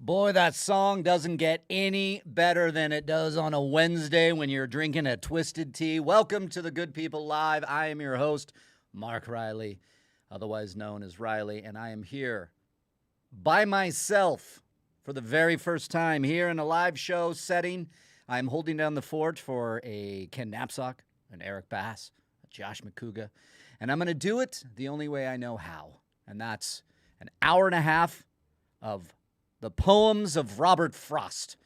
Boy, that song doesn't get any better than it does on a Wednesday when you're drinking a twisted tea. Welcome to the Good People Live. I am your host, Mark Riley, otherwise known as Riley, and I am here by myself for the very first time here in a live show setting. I'm holding down the fort for a Ken Knapsock, an Eric Bass, a Josh Macuga, and I'm going to do it the only way I know how, and that's an hour and a half of the poems of Robert Frost.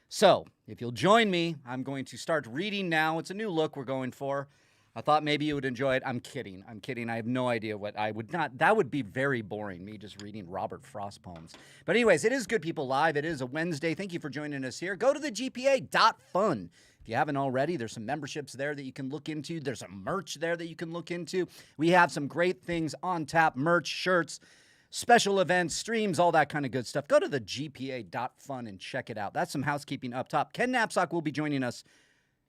So, if you'll join me, I'm going to start reading now. It's a new look we're going for. I thought maybe you would enjoy it. I'm kidding. I have no idea what I would not. That would be very boring, me just reading Robert Frost poems. But anyways, it is Good People Live. It is a Wednesday. Thank you for joining us here. Go to the GPA.fun. If you haven't already, there's some memberships there that you can look into. There's some merch there that you can look into. We have some great things on tap, merch, shirts, special events, streams, all that kind of good stuff. Go to the GPA.fun and check it out. That's some housekeeping up top. Ken Knapsock will be joining us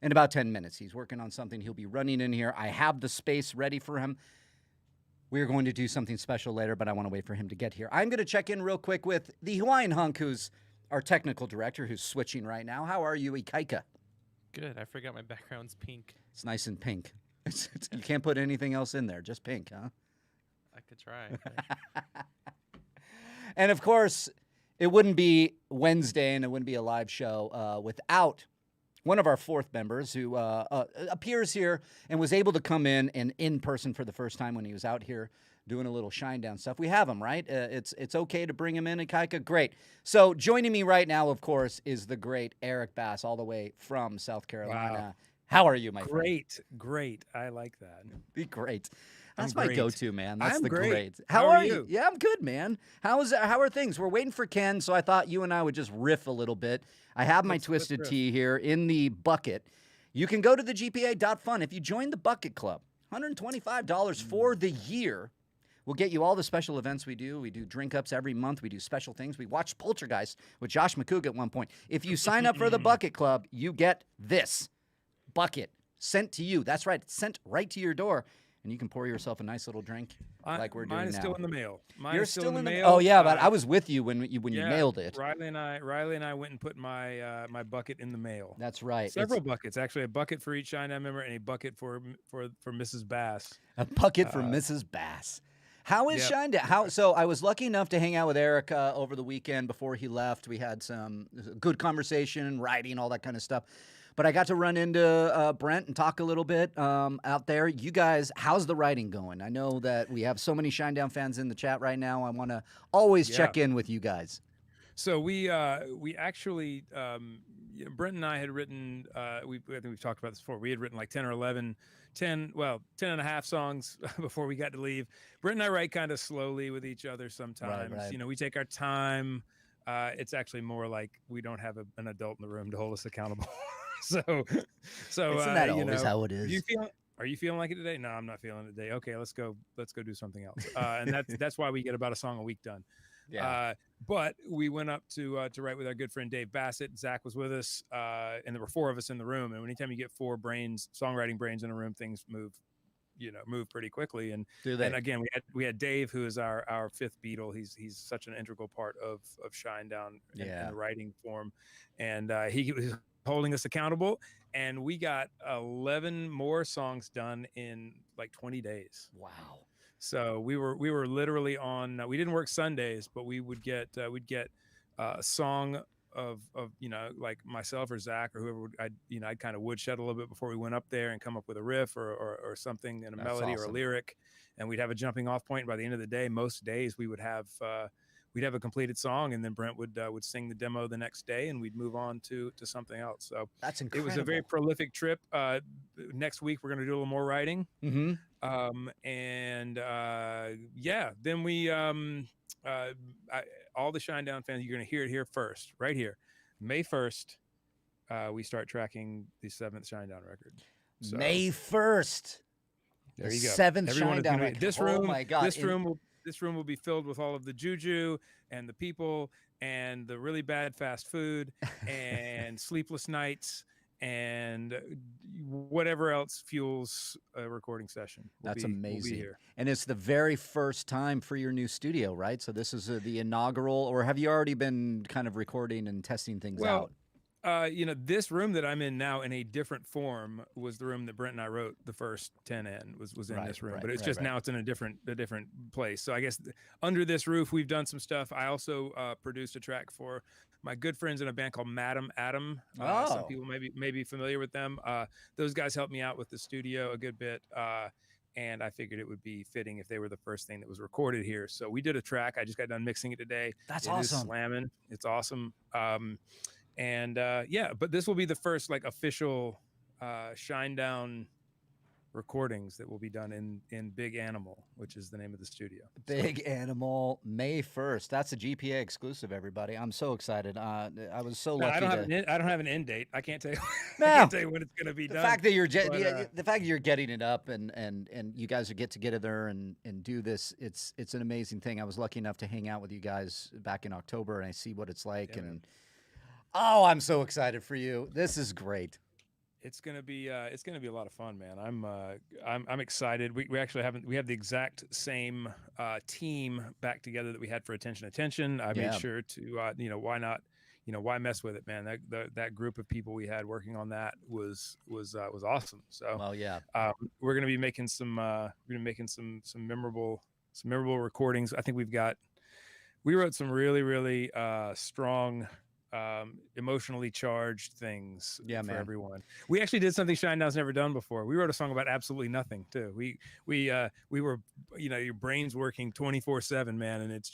in about 10 minutes. He's working on something. He'll be running in here. I have the space ready for him. We're going to do something special later, but I want to wait for him to get here. I'm going to check in real quick with the Hawaiian hunk, who's our technical director, who's switching right now. How are you, Ikaika? Good. I forgot my background's pink. It's nice and pink. You can't put anything else in there, just pink, huh? I could try. And of course, it wouldn't be Wednesday and it wouldn't be a live show without one of our fourth members who appears here and was able to come in person for the first time when he was out here doing a little Shinedown stuff. We have him, right? It's okay to bring him in, Ikaika? Great. So joining me right now, of course, is the great Eric Bass, all the way from South Carolina. Wow. How are you, my friend? Great. I like that. Be great. That's my go-to, man. That's I'm the great. How are you? Yeah, I'm good, man. How are things? We're waiting for Ken, so I thought you and I would just riff a little bit. I have my twisted tea here in the bucket. You can go to the GPA.fun. If you join the Bucket Club, $125 for the year. We'll get you all the special events we do. We do drink ups every month. We do special things. We watched Poltergeist with Josh Macuga at one point. If you sign up for the Bucket Club, you get this bucket sent to you. That's right. It's sent right to your door. And you can pour yourself a nice little drink like we're doing now. Mine is still in the mail. You're still in the mail. Oh yeah, but I was with you when you mailed it. Riley and I went and put my my bucket in the mail. That's right. Several buckets, actually, a bucket for each Shinedown member and a bucket for Mrs. Bass. A bucket for Mrs. Bass. How is Shinedown? So I was lucky enough to hang out with Eric over the weekend before he left. We had some good conversation, writing, all that kind of stuff. But I got to run into Brent and talk a little bit out there. You guys, how's the writing going? I know that we have so many Shinedown fans in the chat right now. I want to always check in with you guys. So we actually, Brent and I had written, I think we've talked about this before. We had written like 10 and a half songs before we got to leave. Brent and I write kind of slowly with each other sometimes. Right. You know, we take our time. It's actually more like we don't have an adult in the room to hold us accountable. So isn't that always how it is? Are you feeling like it today? No, I'm not feeling it today. Okay, let's go do something else. And that's why we get about a song a week done. Yeah. But we went up to write with our good friend Dave Bassett. Zach was with us, and there were four of us in the room. And anytime you get four songwriting brains in a room, things move pretty quickly. And again, we had Dave, who is our fifth Beatle. He's such an integral part of Shinedown in the writing form, and he was holding us accountable, and we got 11 more songs done in like 20 days. Wow. So we were literally on, we didn't work Sundays, but we'd get a song of like myself or Zach or whoever I'd kind of woodshed a little bit before we went up there and come up with a riff or something in a melody or a lyric, and we'd have a jumping off point. By the end of the day, most days we would have a completed song, and then Brent would sing the demo the next day, and we'd move on to something else. So that's incredible. It was a very prolific trip. Next week we're going to do a little more writing. Mm-hmm. Then we all the Shinedown fans, you're going to hear it here first, right here, May 1st. We start tracking the 7th Shinedown record. So, May 1st. There you go. 7th Shinedown record. This room. Oh my God. This room will be filled with all of the juju and the people and the really bad fast food and sleepless nights and whatever else fuels a recording session. That's will amazing. be here. And it's the very first time for your new studio, right? So this is the inaugural, or have you already been kind of recording and testing things out? This room that I'm in now in a different form was the room that Brent and I wrote the first 10 in was in this room, but it's just now it's in a different place. So I guess under this roof, we've done some stuff. I also produced a track for my good friends in a band called Madam Adam. Some people may be familiar with them. Those guys helped me out with the studio a good bit. And I figured it would be fitting if they were the first thing that was recorded here. So we did a track. I just got done mixing it today. That's awesome. It is slamming. It's awesome. But this will be the first like official Shinedown recordings that will be done in Big Animal, which is the name of the studio. Big Animal, May 1st. That's a GPA exclusive, everybody. I'm so excited. I was so lucky. I don't have an end date. I can't tell you. No. I can't tell you when it's going to be done. The fact that you're getting it up and you guys get together and do this, it's an amazing thing. I was lucky enough to hang out with you guys back in October, and I see what it's like. Yeah, and oh, I'm so excited for you. This is great. It's gonna be a lot of fun, man. I'm excited. We actually have the exact same team back together that we had for Attention. I made sure to why mess with it, man. That group of people we had working on that was awesome. So we're gonna be making some memorable recordings. I think we wrote some really strong, emotionally charged things for everyone. We actually did something Shinedown's never done before. We wrote a song about absolutely nothing too. We were, your brain's working 24/7, man, and it's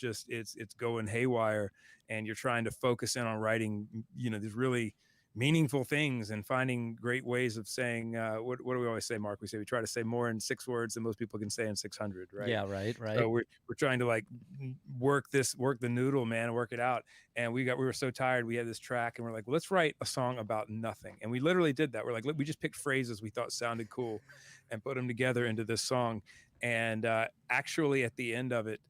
going haywire, and you're trying to focus in on writing, these really meaningful things and finding great ways of saying, what do we always say, Mark? We try to say more in 6 words than most people can say in 600, right? Yeah, right. So we're trying to like work the noodle, man, and work it out. And we were so tired. We had this track and we're like, well, let's write a song about nothing. And we literally did that. We're like, we just picked phrases we thought sounded cool and put them together into this song. And actually at the end of it,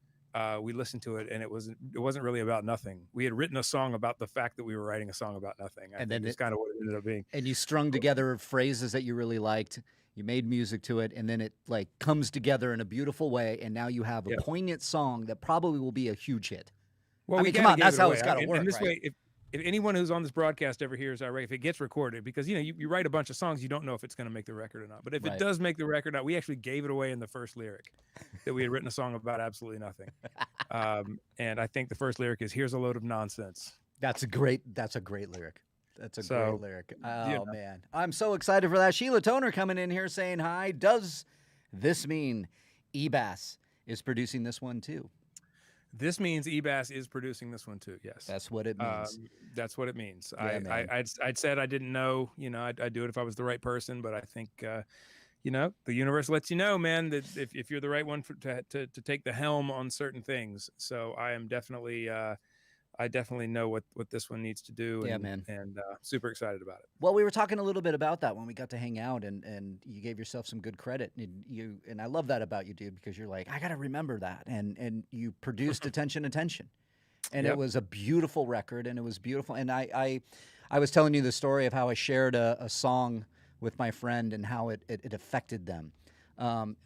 we listened to it, and it wasn't really about nothing. We had written a song about the fact that we were writing a song about nothing. I think it's kind of what it ended up being. And you strung together phrases that you really liked. You made music to it, and then it like comes together in a beautiful way. And now you have a poignant song that probably will be a huge hit. Well, I mean, come on, that's how it's got to work. And this way, if anyone who's on this broadcast ever hears our record, if it gets recorded, because you write a bunch of songs, you don't know if it's going to make the record or not. But if it does make the record, we actually gave it away in the first lyric that we had written a song about absolutely nothing. And I think the first lyric is "Here's a load of nonsense." That's a great lyric. That's a great lyric. Oh man, I'm so excited for that. Sheila Toner coming in here saying hi. Does this mean Ebass is producing this one too? This means Ebass is producing this one too. Yes, that's what it means. That's what it means. Yeah, I'd said I didn't know. I'd do it if I was the right person. But I think the universe lets you know, man, that if you're the right one to take the helm on certain things. So I am definitely. I definitely know what this one needs to do. And super excited about it. Well, we were talking a little bit about that when we got to hang out, and you gave yourself some good credit. And I love that about you, dude, because you're like, I got to remember that. And you produced Attention. And it was a beautiful record, and it was beautiful. And I was telling you the story of how I shared a song with my friend and how it affected them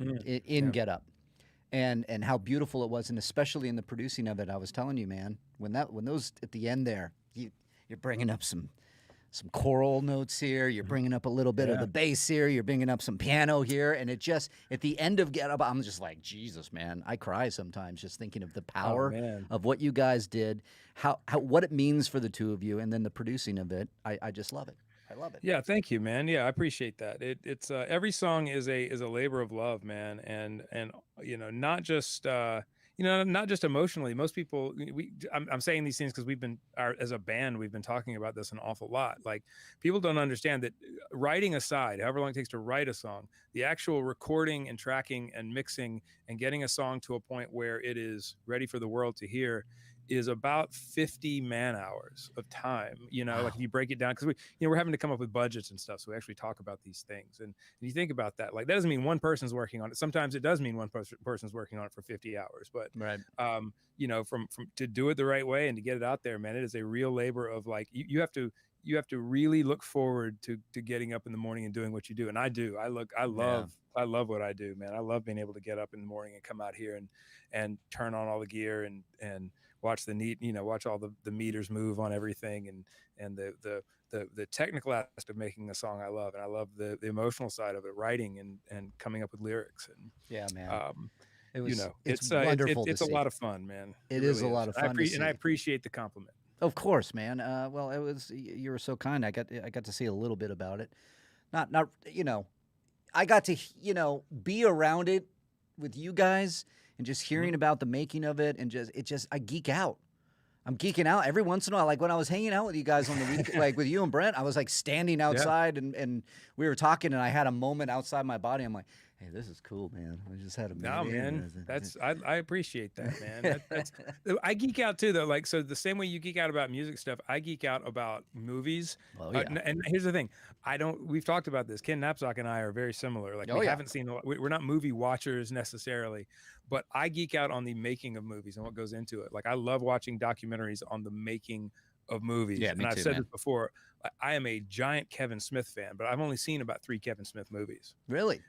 in Get Up. And how beautiful it was, and especially in the producing of it. I was telling you, man, when those at the end there, you're bringing up some choral notes here, you're bringing up a little bit of the bass here, you're bringing up some piano here, and it just at the end of Get Up, I'm just like, Jesus, man, I cry sometimes just thinking of the power of what you guys did, how what it means for the two of you, and then the producing of it. I just love it. I love it. Yeah, thank you, man. Yeah, I appreciate that. It's every song is a labor of love, man, and not just not just emotionally. Most people, I'm saying these things because as a band, we've been talking about this an awful lot. Like, people don't understand that writing aside, however long it takes to write a song, the actual recording and tracking and mixing and getting a song to a point where it is ready for the world to hear is about 50 man hours of time, Wow. Like if you break it down, because we're having to come up with budgets and stuff. So we actually talk about these things. And you think about that, like, that doesn't mean one person's working on it. Sometimes it does mean one person's working on it for 50 hours, but from to do it the right way and to get it out there, man, it is a real labor of like, you have to you have to really look forward to getting up in the morning and doing what you do. And I do. I love what I do, man. I love being able to get up in the morning and come out here and turn on all the gear and watch watch all the meters move on everything and the technical aspect of making a song I love. And I love the emotional side of it, writing and coming up with lyrics. And yeah, man. It's wonderful. It's a lot of fun, man. It is a lot of fun. And I appreciate the compliment. Of course, man. Well, you were so kind. I got to see a little bit about it. Not I got to be around it with you guys and just hearing about the making of it, and I geek out. I'm geeking out every once in a while. Like when I was hanging out with you guys on the week, like with you and Brent, I was like standing outside and we were talking, and I had a moment outside my body. I'm like, hey, this is cool, man. I just had a no, man. I appreciate that, man. I geek out too, though. Like, so the same way you geek out about music stuff, I geek out about movies. Oh, yeah. And here's the thing, we've talked about this. Ken Knapsock and I are very similar. Like, we haven't seen we're not movie watchers necessarily, but I geek out on the making of movies and what goes into it. Like, I love watching documentaries on the making of movies. Yeah, and I've said this before. I am a giant Kevin Smith fan, but I've only seen about 3 Kevin Smith movies. Really?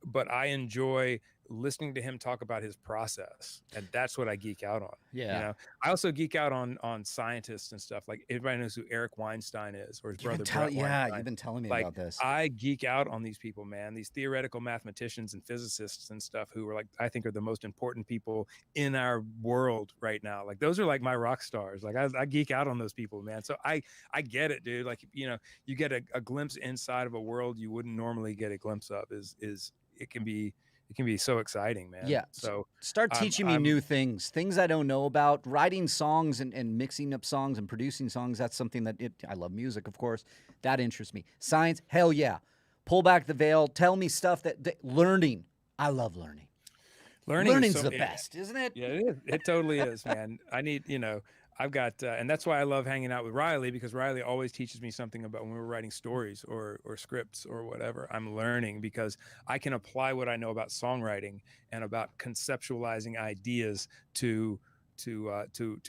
But I enjoy listening to him talk about his process, and that's what I geek out on. Yeah. I also geek out on scientists and stuff. Like, everybody knows who Eric Weinstein is, or his brother. You've been telling me about this. I geek out on these people, man. These theoretical mathematicians and physicists and stuff who are I think are the most important people in our world right now. Like, those are like my rock stars. Like, I geek out on those people, man. So I get it, dude. Like, you get a glimpse inside of a world you wouldn't normally get a glimpse of. It can be so exciting, man. Yeah. So start teaching me new things I don't know about. Writing songs and mixing up songs and producing songs. That's something that I love music, of course. That interests me. Science, hell yeah. Pull back the veil. Tell me stuff that learning. I love learning. Learning's the best, isn't it? Yeah, it is. It totally is, man. I need, I've got, and that's why I love hanging out with Riley, because Riley always teaches me something about when we're writing stories or scripts or whatever. I'm learning because I can apply what I know about songwriting and about conceptualizing ideas to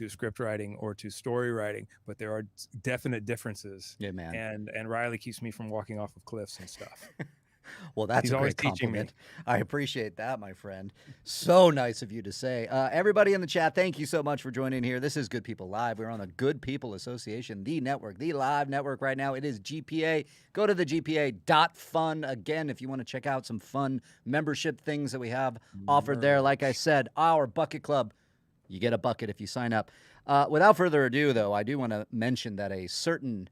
script writing or to story writing, but there are definite differences. Yeah, man. And Riley keeps me from walking off of cliffs and stuff. Well, that's a great compliment. I appreciate that, my friend. So nice of you to say. Everybody in the chat, thank you so much for joining here. This is Good People Live. We're on the Good People Association, the network, the live network right now. It is GPA. Go to the GPA.fun. Again, if you want to check out some fun membership things that we have offered there. Like I said, our bucket club, you get a bucket if you sign up. Without further ado, though, I do want to mention that a certain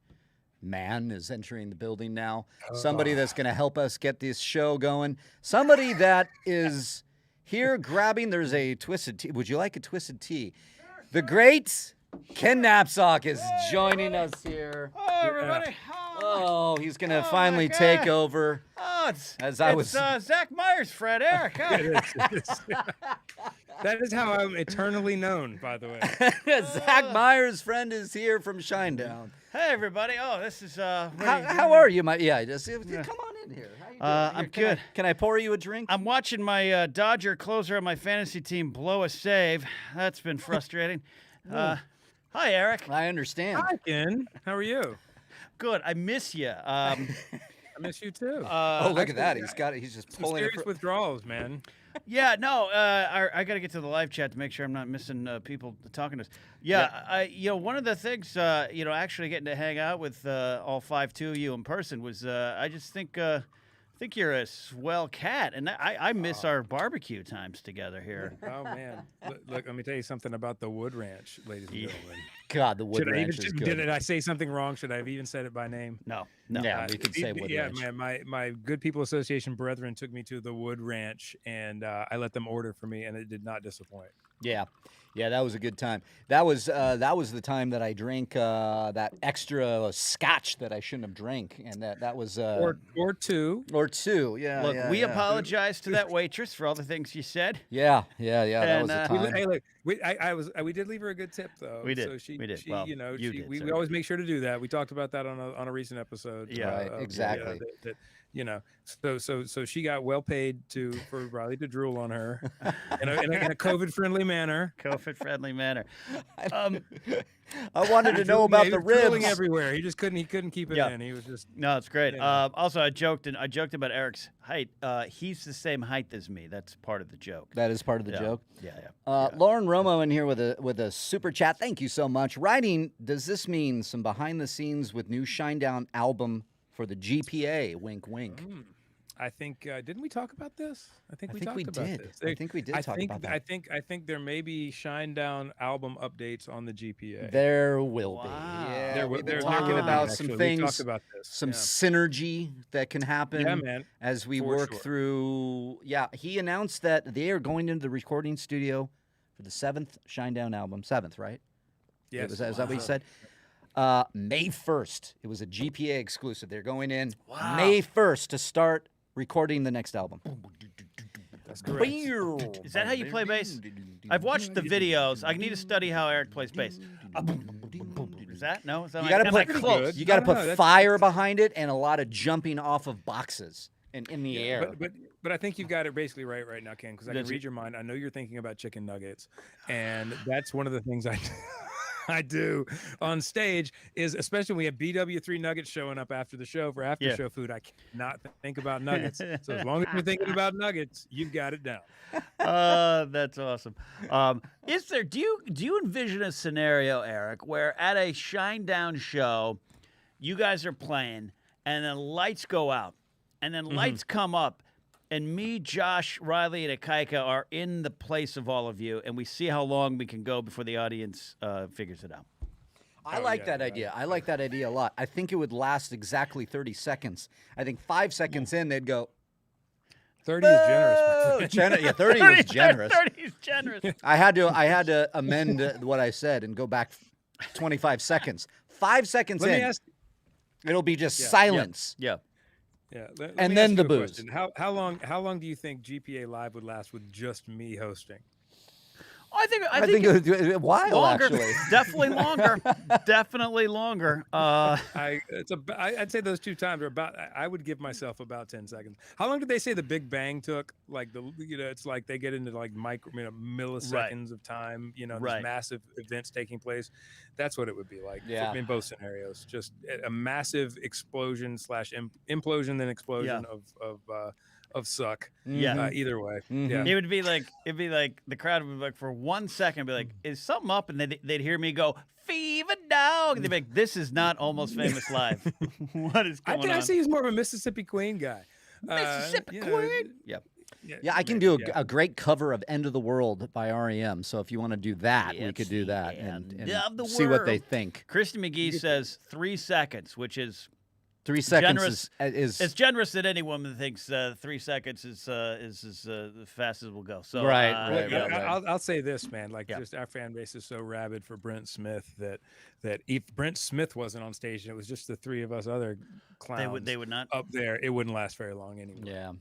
man is entering the building now. Somebody that's going to help us get this show going. Somebody that is here grabbing. There's a twisted tea. Would you like a twisted tea? The great Ken Knapsock is joining us here. Oh, everybody. Oh, he's going to finally take over. Oh, it's Zach Myers, Fred Eric. Huh? That is how I'm eternally known, by the way. Zach Myers' friend is here from Shinedown. Hey, everybody. Oh, this is how are you? Come on in here. How you doing? I'm good. Can I pour you a drink? I'm watching my Dodger closer on my fantasy team blow a save. That's been frustrating. Hi, Eric. I understand. Hi, Ken. How are you? Good. I miss you. I miss you too. Look at that. He's just pulling serious withdrawals, man. Yeah, no, I got to get to the live chat to make sure I'm not missing people talking to us. Yeah, one of the things, actually getting to hang out with all 5-2 of you in person was, I just think you're a swell cat, and I miss our barbecue times together here. Oh man, look, let me tell you something about the Wood Ranch, ladies and gentlemen. God, the Wood Ranch is good. Did I say something wrong? Should I have even said it by name? No. Yeah, you could say Wood Ranch. Yeah, my Good People Association brethren took me to the Wood Ranch, and I let them order for me, and it did not disappoint. Yeah, that was a good time. That was the time that I drank that extra scotch that I shouldn't have drank, and that was or two. Yeah. Look, we apologize to that waitress for all the things you said. Yeah. That was the time. Hey, look, we did leave her a good tip though. We did. So we did. She, we always make sure to do that. We talked about that on a recent episode. Yeah, right, exactly. you know, so she got well paid for Riley to drool on her in a COVID-friendly manner. COVID-friendly manner. I wanted to know about he the was drooling ribs. everywhere. He couldn't keep it in. He was just No, it's great. you know. Also, I joked about Eric's height. He's the same height as me. That's part of the joke. That is part of the joke. Yeah. Lauren Romo in here with a super chat. Thank you so much. Writing, does this mean some behind the scenes with new Shinedown album for the GPA? Wink, wink. I think didn't we talk about this? I think we did. talked about this. I think we did talk about that. I think there may be Shinedown album updates on the GPA. There will be. Wow. Yeah, we've been there talking will be, about actually. some We things, talked about this. some synergy that can happen Yeah, man. as we For work sure. through. Yeah, he announced that they are going into the recording studio for the 7th Shinedown album. 7th, right? Yes. Is that what he said? May 1st. It was a GPA exclusive. They're going in May 1st to start recording the next album. That's correct. Is that how you play bass? I've watched the videos. I need to study how Eric plays bass. Is that no? Is that You like, got to am I put close? You got to No, put that's- fire behind it and a lot of jumping off of boxes and in the air. But I think you've got it basically right now, Ken, because I can read your mind. I know you're thinking about chicken nuggets, and that's one of the things I do on stage is, especially when we have BW3 nuggets showing up after the show for after show food, I cannot think about nuggets. So as long as you're thinking about nuggets, you've got it down. That's awesome. Is there? Do you envision a scenario, Eric, where at a Shinedown show, you guys are playing, and then lights go out, and then lights come up, and me, Josh, Riley, and Akaika are in the place of all of you, and we see how long we can go before the audience figures it out. I like that idea. I like that idea a lot. I think it would last exactly 30 seconds. I think 5 seconds in, they'd go, 30 is generous. Yeah, 30 was generous. 30 is generous. I had to amend what I said and go back 25 seconds. 5 seconds Let me in, ask. it'll be just silence. Yeah. Yeah, let And me then ask the you a booze. question. How long do you think GPA Live would last with just me hosting? I think I think it would do a while, longer. actually. Definitely longer. Definitely longer. I'd say those 2 times are about. I would give myself about 10 seconds. How long did they say the Big Bang took? Like it's like they get into like milliseconds of time. These massive events taking place. That's what it would be like. Yeah. In both scenarios, just a massive explosion / implosion then explosion of suck. Yeah. Either way. Mhm. Yeah. It'd be like the crowd would be like for 1 second be like, is something up? And they'd hear me go, Fever Dog. And they'd be like, this is not Almost Famous Live. What is going on? I see he's more of a Mississippi Queen guy. Mississippi Queen. Yep. Yeah, I can do a great cover of End of the World by REM. So if you want to do that, we could do that and Of the see what they world. think. Kristen McGee says 3 seconds, which is 3 seconds generous. is It's generous that any woman thinks 3 seconds is as fast as we'll go. So Right. I'll say this, man. Like, just our fan base is so rabid for Brent Smith that if Brent Smith wasn't on stage and it was just the 3 of us other clowns, they would not up there. It wouldn't last very long anyway. Yeah.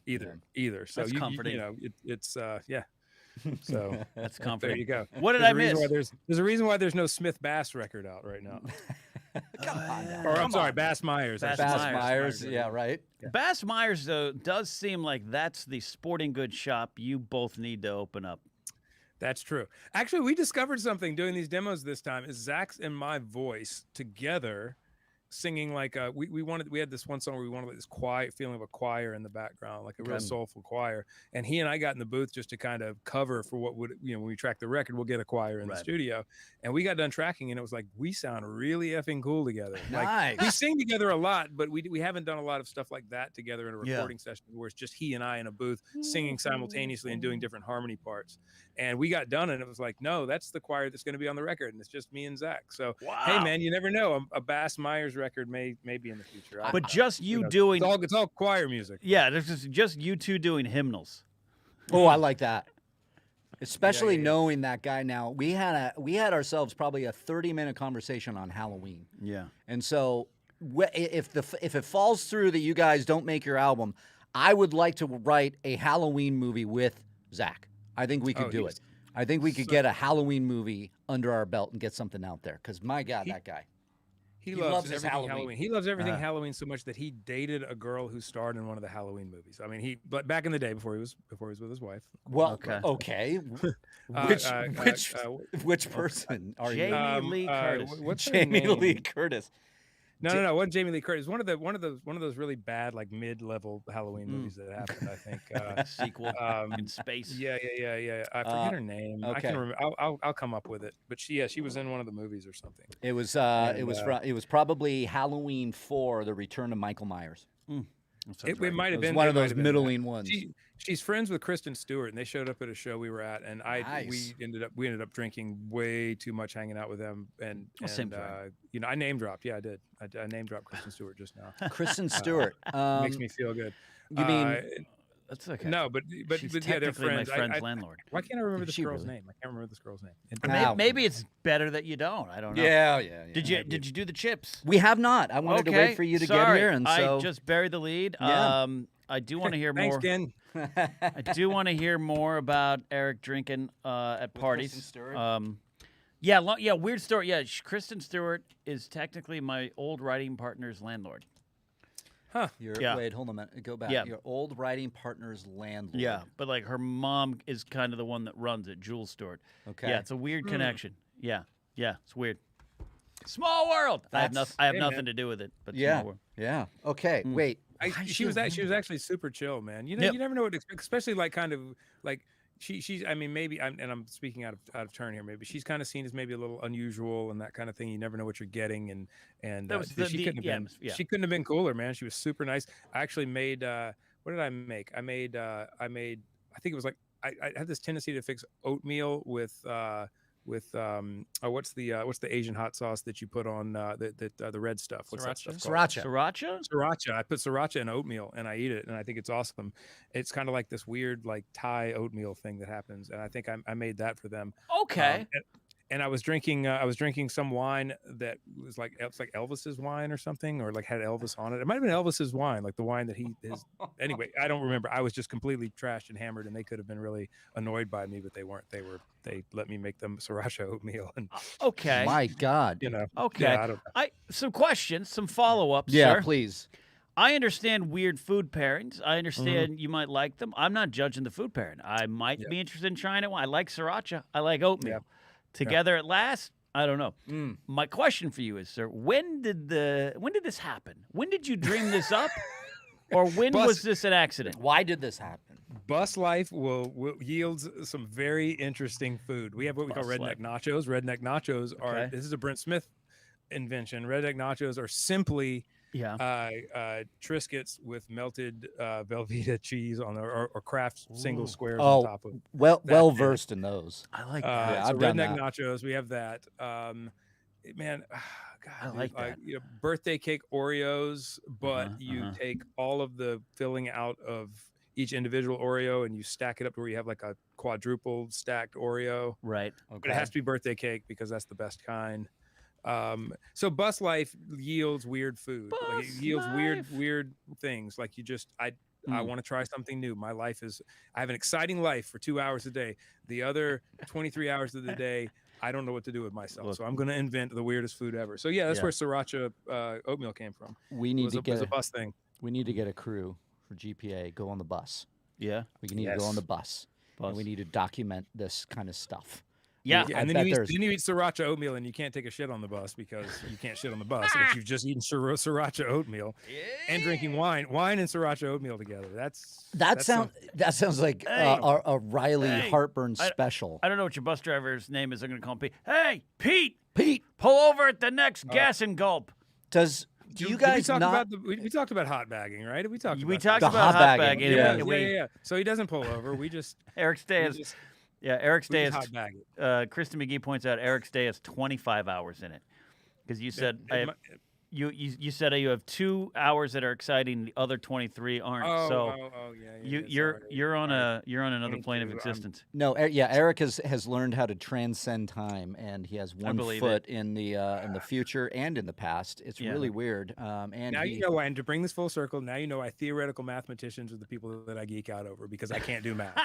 Either. So That's comforting. It's yeah. So That's comforting. there you go. What did I miss? There's a reason why there's no Smith Bass record out right now. Or I'm sorry, Bass Myers. Bass Bass Myers. Myers. Yeah, right. Bass Myers, though, does seem like that's the sporting goods shop you both need to open up. That's true. Actually, we discovered something doing these demos this time. Is Zach's and my voice together singing like we had this one song where we wanted like this quiet feeling of a choir in the background, like a real soulful choir. And he and I got in the booth just to kind of cover for what would, when we track the record, we'll get a choir in the studio. And we got done tracking and it was like, we sound really effing cool together. Nice. Like we sing together a lot, but we haven't done a lot of stuff like that together in a recording session where it's just he and I in a booth singing simultaneously and doing different harmony parts. And we got done and it was like, no, that's the choir that's going to be on the record. And it's just me and Zach. So, hey man, you never know. A Bass Myers record may be in the future. But just doing it's all choir music. Yeah, this is just you two doing hymnals. Oh, I like that. Especially knowing that guy now. We had ourselves probably a 30-minute conversation on Halloween. Yeah. And so if it falls through that you guys don't make your album, I would like to write a Halloween movie with Zach. I think we could do it. I think we could get a Halloween movie under our belt and get something out there. Because my God, that guy. He loves loves his everything Halloween. He loves everything Halloween so much that he dated a girl who starred in one of the Halloween movies. I mean, but back in the day before he was with his wife. Well, okay. Which person are you? Jamie Lee Curtis. What's her Jamie name? Lee Curtis. No, it wasn't Jamie Lee Curtis. One of those really bad like mid-level Halloween movies that happened. I think Sequel in space. Yeah. I forget her name. okay. I can remember. I'll come up with it. But she was in one of the movies or something. It was probably Halloween 4: The Return of Michael Myers. It might have It was been one of those middling ones. She's friends with Kristen Stewart, and they showed up at a show we were at, and Nice. we ended up drinking way too much hanging out with them, and I name dropped. Yeah, I did. I name dropped Kristen Stewart just now. Kristen Stewart Makes me feel good. You mean That's okay. No, but She's yeah, they're technically friends. my friend's landlord. Why can't I remember this She girl's really? name? I can't remember this girl's name. Wow. Maybe it's better that you don't. I don't know. Yeah. Did you do the chips? We have not. I wanted to wait for you to get here, and so I just buried the lead. Yeah. I do want to hear Thanks, more. Ken. I do want to hear more about Eric drinking at parties. Kristen Stewart? Yeah, weird story. Yeah, Kristen Stewart is technically my old writing partner's landlord. Yeah. Wait, hold on a minute. Go back. Yeah. Your old writing partner's landlord. Yeah, but like her mom is kind of the one that runs it, Jules Stewart. Okay. Yeah, it's a weird connection. Yeah, it's weird. Small world. I have nothing to do with it. But Yeah. small world. Yeah. Okay. Wait. She was actually super chill, man. You know, Yep. you never know what to expect, especially like kind of like she's. I mean, maybe I'm speaking out of turn here. Maybe she's kind of seen as maybe a little unusual and that kind of thing. You never know what you're getting, and That was she couldn't have been. yeah. She couldn't have been cooler, man. She was super nice. I actually made. What did I make? I made. I think it was like I had this tendency to fix oatmeal with what's the Asian hot sauce that you put on the red stuff? What's that stuff called? Sriracha. Sriracha. I put sriracha in oatmeal and I eat it, and I think it's awesome. It's kind of like this weird like Thai oatmeal thing that happens, and I think I made that for them. Okay. And I was drinking some wine that was like Elvis's wine or something, or like had Elvis on it. It might have been Elvis's wine, like the wine that he is. Anyway, I don't remember. I was just completely trashed and hammered, and they could have been really annoyed by me, but they weren't. They let me make them sriracha oatmeal. And Okay. My God. you know, Okay. yeah, I don't know. Some questions, some follow-ups. Yeah, sir. please. I understand weird food pairings. I understand you might like them. I'm not judging the food pairing. I might be interested in trying it. I like sriracha. I like oatmeal. Together at last? I don't know. My question for you is, sir, when did this happen? When did you dream this up? Or when was this an accident? Why did this happen? Bus life will yields some very interesting food. We have what we call redneck nachos. Redneck nachos are this is a Brent Smith invention. Redneck nachos are simply Triscuits with melted Velveeta cheese on or Kraft single squares on top of. Well versed in those. I like that. So I've done redneck that. nachos, we have that. Man, God, I like that. you know, birthday cake Oreos, but you take all of the filling out of each individual Oreo and you stack it up to where you have like a quadruple stacked Oreo. Right. But it has to be birthday cake because that's the best kind. So bus life yields weird food. Like it yields weird things. Like you just I want to try something new. My life is I have an exciting life for 2 hours a day. The other 23 hours of the day, I don't know what to do with myself. So I'm going to invent the weirdest food ever. So yeah, that's where sriracha oatmeal came from. We need to get a bus thing. We need to get a crew for GPA. Go on the bus. Yeah. We need to go on the bus. And we need to document this kind of stuff. Yeah. And then you eat sriracha oatmeal and you can't take a shit on the bus because you can't shit on the bus if you've just eaten sriracha oatmeal and drinking wine and sriracha oatmeal together. That sounds like a Riley heartburn special. I don't know what your bus driver's name is. I'm going to call him Pete. Hey, Pete! Pete! Pull over at the next gas and gulp. Do you guys we talked about hot bagging, right? We talked about hot bagging. Yeah. So he doesn't pull over. We just Eric's day is Eric's day is hot bag it. Kristen McGee points out Eric's day has 25 hours in it because you said you said you have 2 hours that are exciting, the other 23 aren't. You're on another plane of existence. No, Eric has learned how to transcend time, and he has one foot in the future and in the past. It's really weird. And now you know why. And to bring this full circle, now you know why theoretical mathematicians are the people that I geek out over because I can't do math.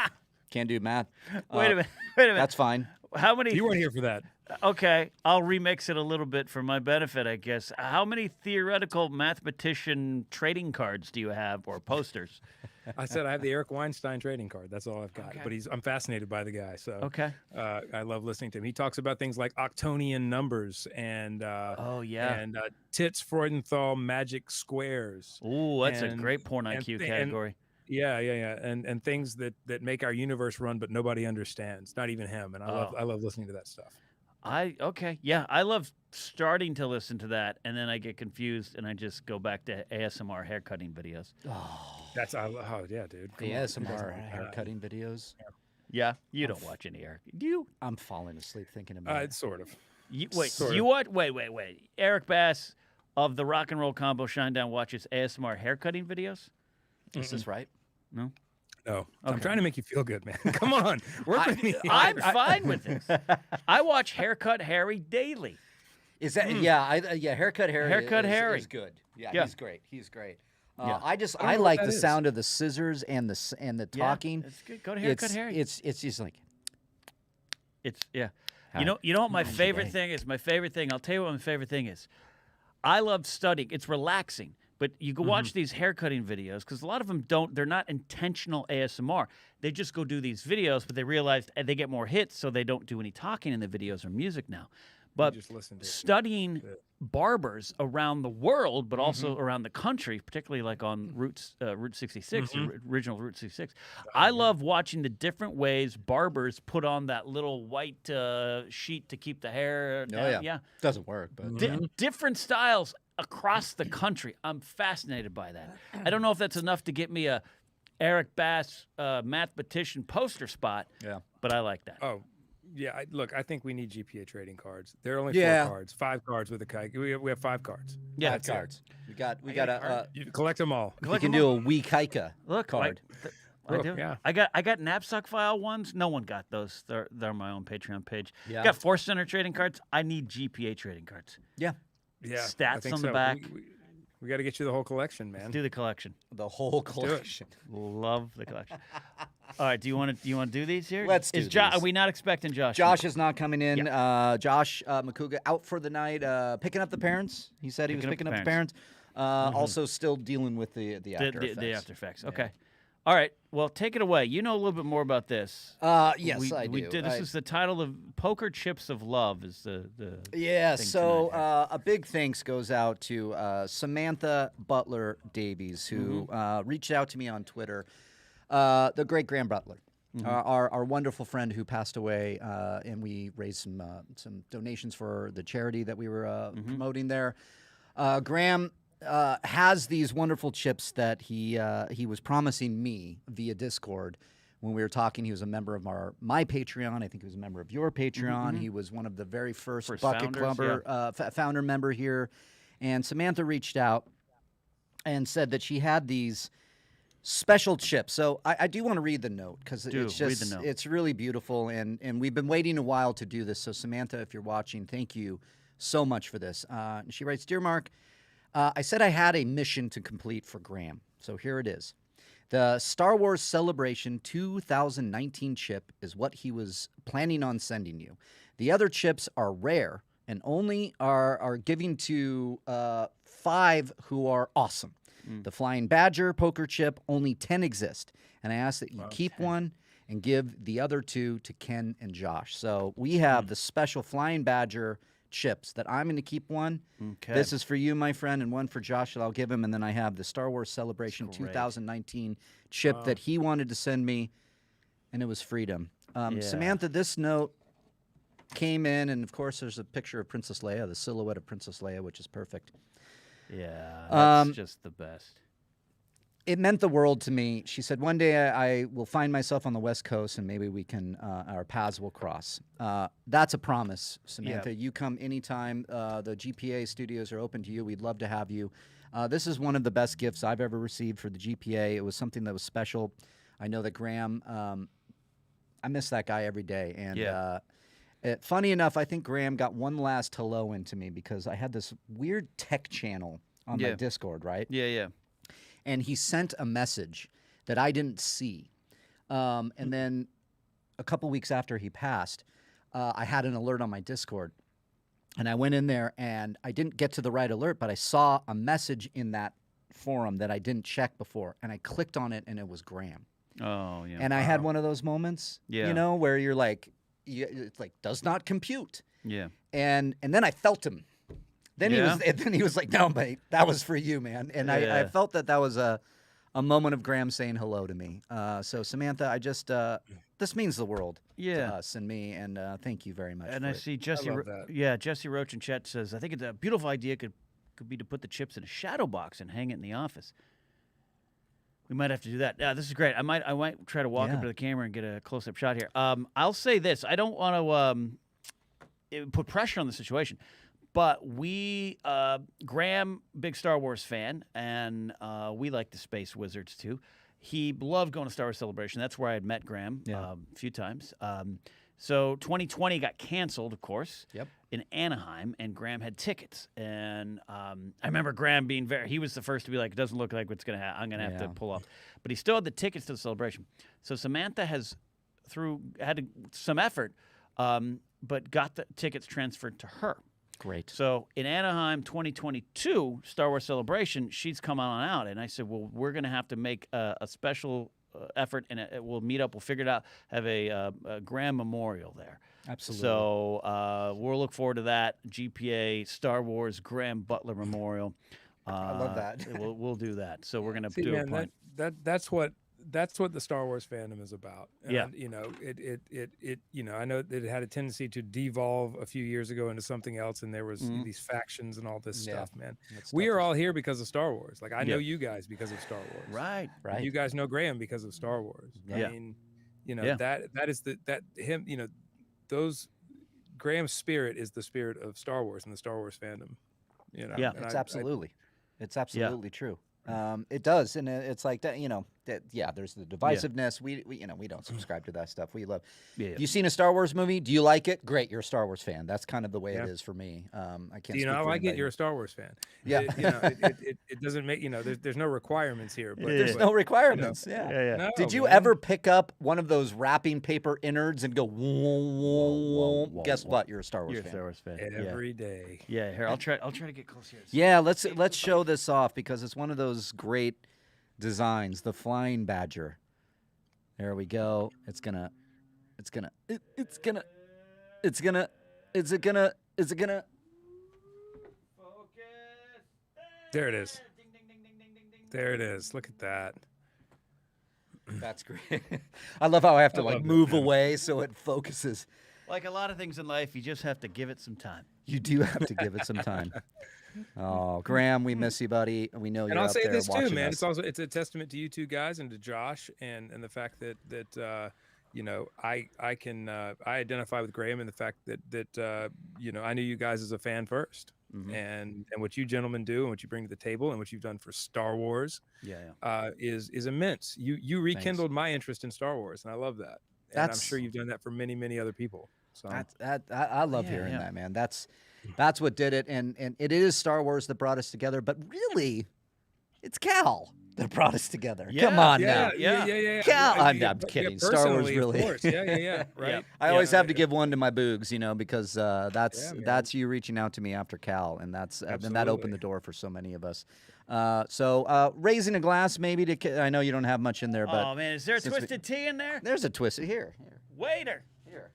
Can't do math. Wait a minute. That's fine. How many? You weren't here for that. Okay, I'll remix it a little bit for my benefit, I guess. How many theoretical mathematician trading cards do you have, or posters? I said I have the Eric Weinstein trading card. That's all I've got. Okay. But I'm fascinated by the guy. So Okay. I love listening to him. He talks about things like octonian numbers and Oh, yeah. and Tits Freudenthal magic squares. Ooh, that's a and- great porn and IQ thi- and- category. Yeah, and things that make our universe run, but nobody understands, not even him. And I love listening to that stuff. Okay. Yeah, I love starting to listen to that, and then I get confused, and I just go back to ASMR haircutting videos. Oh yeah, dude. The Come on. ASMR haircutting videos. Yeah, you don't watch any Eric. Do you? I'm falling asleep thinking about it. It's sort of. Wait, Sort of. you watch? Wait. Eric Bass of the Rock and Roll Combo Shinedown watches ASMR haircutting videos? Is this right? No? No, I'm Okay. trying to make you feel good, man. Come on, work with me. I'm fine with this. I watch Haircut Harry daily. Is that yeah? Haircut Harry. Haircut is, Harry. is good. Yeah, Yeah. he's great. He's great. Yeah. I don't I know like what the that sound of the scissors and the Yeah, talking. it's good. Go to Haircut it's, Harry. It's just like Yeah. How- You know what my how's your favorite day? thing is? My favorite thing. I'll tell you what my favorite thing is. I love studying. It's relaxing. But you go watch these haircutting videos because a lot of them they're not intentional ASMR. They just go do these videos, but they realize they get more hits, so they don't do any talking in the videos or music now. But just listen to it. studying That's it. barbers around the world, but also around the country, particularly like on Route 66, the original Route 66. I love watching the different ways barbers put on that little white sheet to keep the hair down. yeah. Doesn't work, but Different styles across the country. I'm fascinated by that. I don't know if that's enough to get me a Eric Bass mathematician poster spot. Yeah. But I like that. Oh, yeah. Look, I think we need GPA trading cards. There are only Yeah. 4 cards, 5 cards with a kite. We have 5 cards. Yeah. five cards. We got a You collect them all. we can do a wee kaika Look, card. I Oh, do. yeah. I got Knapsock file ones. No one got those. They're on my own Patreon page. Yeah. Got Force Center trading cards. I need GPA trading cards. Yeah. Yeah. Stats I think on the so. back. We got to get you the whole collection, man. Do the collection. The whole do it. collection. Love the collection. All right. Do you want to do these here? Let's do these. these. Are we not expecting Josh? Josh is not coming in. Josh Macuga out for the night, picking up the parents. He said he was picking up the parents. Also, still dealing with the after effects. The after effects. Okay. All right. Well, take it away. You know a little bit more about this. Yes, I do. We did. This is the title of Poker Chips of Love. Is the Yeah, thing so tonight a big thanks goes out to Samantha Butler Davies, who reached out to me on Twitter. The great Graham Butler, our wonderful friend who passed away, and we raised some donations for the charity that we were promoting there. Graham has these wonderful chips that he was promising me via Discord. When we were talking, he was a member of my Patreon. I think he was a member of your Patreon. He was one of the very first Bucket founders, Clubber founder member here. And Samantha reached out and said that she had these special chips. So I do want to read the note because it's read just the note. it's really beautiful. And we've been waiting a while to do this. So Samantha, if you're watching, thank you so much for this. She writes, "Dear Mark, I said I had a mission to complete for Graham. So here it is. The Star Wars Celebration 2019 chip is what he was planning on sending you. The other chips are rare and only are giving to 5 who are awesome. The Flying Badger poker chip, only 10 exist. And I ask that you keep 10. one and give the other 2 to Ken and Josh. So we have the special Flying Badger chips that I'm going to keep one. Okay. This is for you, my friend, and one for Josh that I'll give him. And then I have the Star Wars Celebration That's great. 2019 chip that he wanted to send me, and it was Freedom. Samantha, this note came in, and of course there's a picture of Princess Leia, the silhouette of Princess Leia, which is perfect. Yeah, that's just the best. It meant the world to me. She said, one day I will find myself on the West Coast and maybe we can, our paths will cross. That's a promise, Samantha. Yeah. You come anytime. The GPA studios are open to you. We'd love to have you. This is one of the best gifts I've ever received for the GPA. It was something that was special. I know that Graham, I miss that guy every day. And funny enough, I think Graham got one last hello into me because I had this weird tech channel on my Discord, right? Yeah. And he sent a message that I didn't see. And then a couple weeks after he passed, I had an alert on my Discord. And I went in there and I didn't get to the right alert, but I saw a message in that forum that I didn't check before. And I clicked on it and it was Graham. Oh, yeah. And I had one of those moments, Yeah. you know, where you're like, it's like, does not compute. Yeah. And then I felt him. Then he was like, no, mate, that was for you, man. And I felt that was a moment of Graham saying hello to me. So Samantha, I just this means the world to us and me, and thank you very much. And I see Jesse. Jesse Roach in chat says, I think it's a beautiful idea. Could be to put the chips in a shadow box and hang it in the office. We might have to do that. This is great. I might try to walk up to the camera and get a close up shot here. I'll say this. I don't want to put pressure on the situation. But Graham, big Star Wars fan, and we like the Space Wizards too. He loved going to Star Wars Celebration. That's where I had met Graham a few times. So 2020 got canceled, of course, in Anaheim, and Graham had tickets. And I remember Graham being he was the first to be like, it doesn't look like what's going to happen. I'm going to have to pull off. But he still had the tickets to the celebration. So Samantha had some effort, but got the tickets transferred to her. Great. So in Anaheim 2022 Star Wars Celebration, she's come on out, and I said, well, we're going to have to make a special effort, and we'll meet up. We'll figure it out. Have a Graham Memorial there. Absolutely. So we'll look forward to that. GPA Star Wars Graham Butler Memorial. I love that. we'll do that. So we're going to do a point. That's what the Star Wars fandom is about. And, you know, I know that it had a tendency to devolve a few years ago into something else, and there was these factions and all this stuff, man. We are all here because of Star Wars. Like, I know you guys because of Star Wars. Right. You guys know Graham because of Star Wars. I mean, you know, Graham's spirit is the spirit of Star Wars and the Star Wars fandom. You know, it's absolutely true. It does, and it's like that. You know, there's the divisiveness. We don't subscribe to that stuff. We love. You seen a Star Wars movie? Do you like it? Great, you're a Star Wars fan. That's kind of the way it is for me. I can't. Do you know how I get? You're a Star Wars fan. Yeah. It doesn't make there's no requirements here. But there's no requirements. No, did you ever pick up one of those wrapping paper innards and go? Whoa, whoa. Guess what? You're a Star Wars fan. Star Wars fan every day. Yeah. Here, I'll try to get close here. Yeah, let's show this off because it's one of those great designs, the flying badger. There we go. Is it gonna focus? There it is. There it is. Look at that. That's great. I love how I have to move away so it focuses. Like a lot of things in life, you just have to give it some time. You do have to give it some time. Oh, Graham, we miss you, buddy. We know you're out there watching us. And I'll say this too, man. It's a testament to you two guys and to Josh and the fact that you know, I identify with Graham in the fact that you know, I knew you guys as a fan first. And what you gentlemen do and what you bring to the table and what you've done for Star Wars is immense. You rekindled my interest in Star Wars, and I love that. And I'm sure you've done that for many, many other people. So I love hearing that, man. That's what did it, and it is Star Wars that brought us together. But really, it's Cal that brought us together. Come on now. Cal, I'm kidding. Star Wars really. Of course. Yeah. Right. I always have to give one to my boogs, you know, because that's you reaching out to me after Cal, and that opened the door for so many of us. So raising a glass maybe to. I know you don't have much in there, but oh man, is there a twisted tea in there? There's a twisted here. Waiter. Here.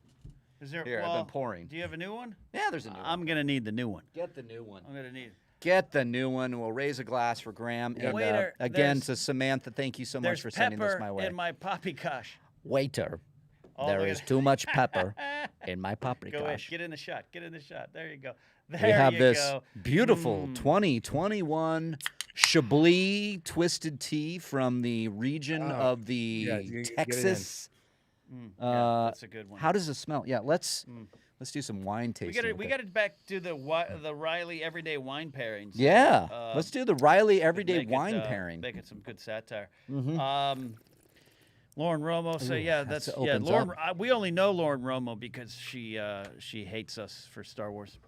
Is there? Here, I've been pouring. Do you have a new one? Yeah, there's a new one. I'm gonna need the new one. Get the new one. I'm gonna need it. Get the new one. We'll raise a glass for Graham. And Waiter, again to Samantha, thank you so much for sending this my way. In my poppycock. Waiter, there is too much pepper in my paprika. Go ahead. Get in the shot. Get in the shot. There you go. We have this beautiful 2021 Chablis twisted tea from the region of the Texas. That's a good one. How does it smell? Yeah, let's do some wine tasting. We got to back to the Riley Everyday Wine Pairings. Yeah, let's do the Riley Everyday Wine Pairing. Making some good satire. Lauren Romo. So Lauren. We only know Lauren Romo because she hates us for Star Wars.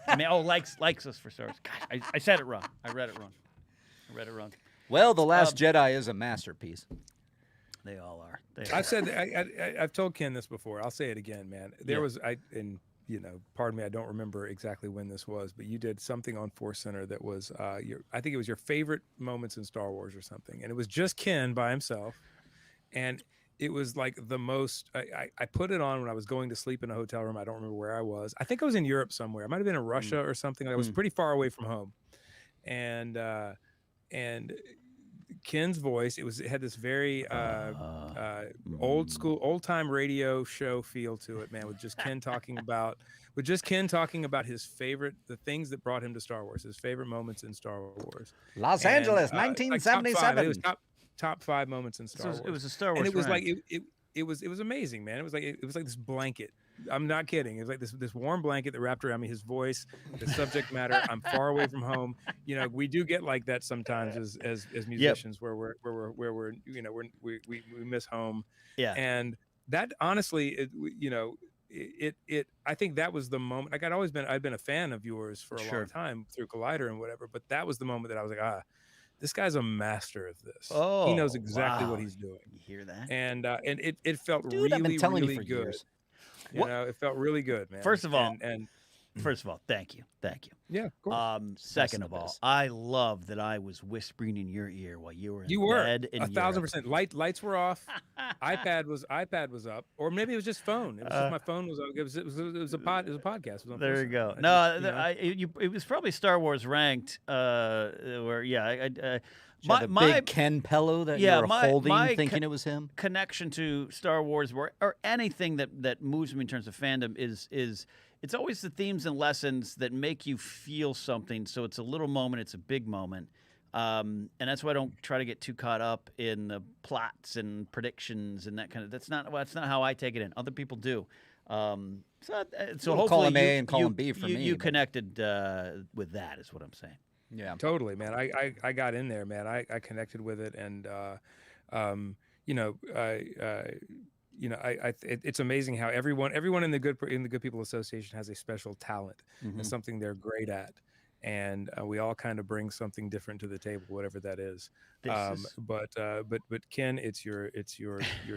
I mean, likes us for Star Wars. Gosh, I said it wrong. I read it wrong. Well, The Last Jedi is a masterpiece. They all are. I've told Ken this before. I'll say it again, man. Pardon me, I don't remember exactly when this was, but you did something on Force Center that was I think it was your favorite moments in Star Wars or something, and it was just Ken by himself, and it was like the most. I put it on when I was going to sleep in a hotel room. I don't remember where I was. I think I was in Europe somewhere. I might have been in Russia or something. I was pretty far away from home, and Ken's voice, it had this very old time radio show feel to it, man, with just Ken talking about the things that brought him to Star Wars, his favorite moments in Star Wars. Los Angeles, 1977. It was top 5 moments in Star Wars. It was a Star Wars, and it was rank. like it was amazing, man. It was like this blanket. I'm not kidding. It was like this warm blanket that wrapped around me. His voice, the subject matter. I'm far away from home. We do get like that sometimes as musicians, where we miss home. Yeah. And that honestly, I think that was the moment. Like I'd been a fan of yours for a long time through Collider and whatever. But that was the moment that I was like, this guy's a master of this. Oh, he knows exactly what he's doing. You hear that? And it felt Dude, I've been telling really you for good. years. It felt really good, man. First of all, and thank you. Yeah, of course. Second of all, I love that I was whispering in your ear while you were in bed. 1,000%. Lights were off. iPad was up, or maybe it was just phone. It was just my phone was up. It was a podcast. It was on there you go. It was probably Star Wars ranked. Big Ken pillow that you were holding, thinking it was him. Connection to Star Wars or anything that moves me in terms of fandom is it's always the themes and lessons that make you feel something. So it's a little moment, it's a big moment, and that's why I don't try to get too caught up in the plots and predictions and that kind of. That's not how I take it in. Other people do. So hopefully call him A and call him B for me. You connected with that, is what I'm saying. Yeah, totally, man. I got in there, man. I connected with it, and it's amazing how everyone in the Good People Association has a special talent and something they're great at, and we all kind of bring something different to the table, whatever that is. But Ken, it's your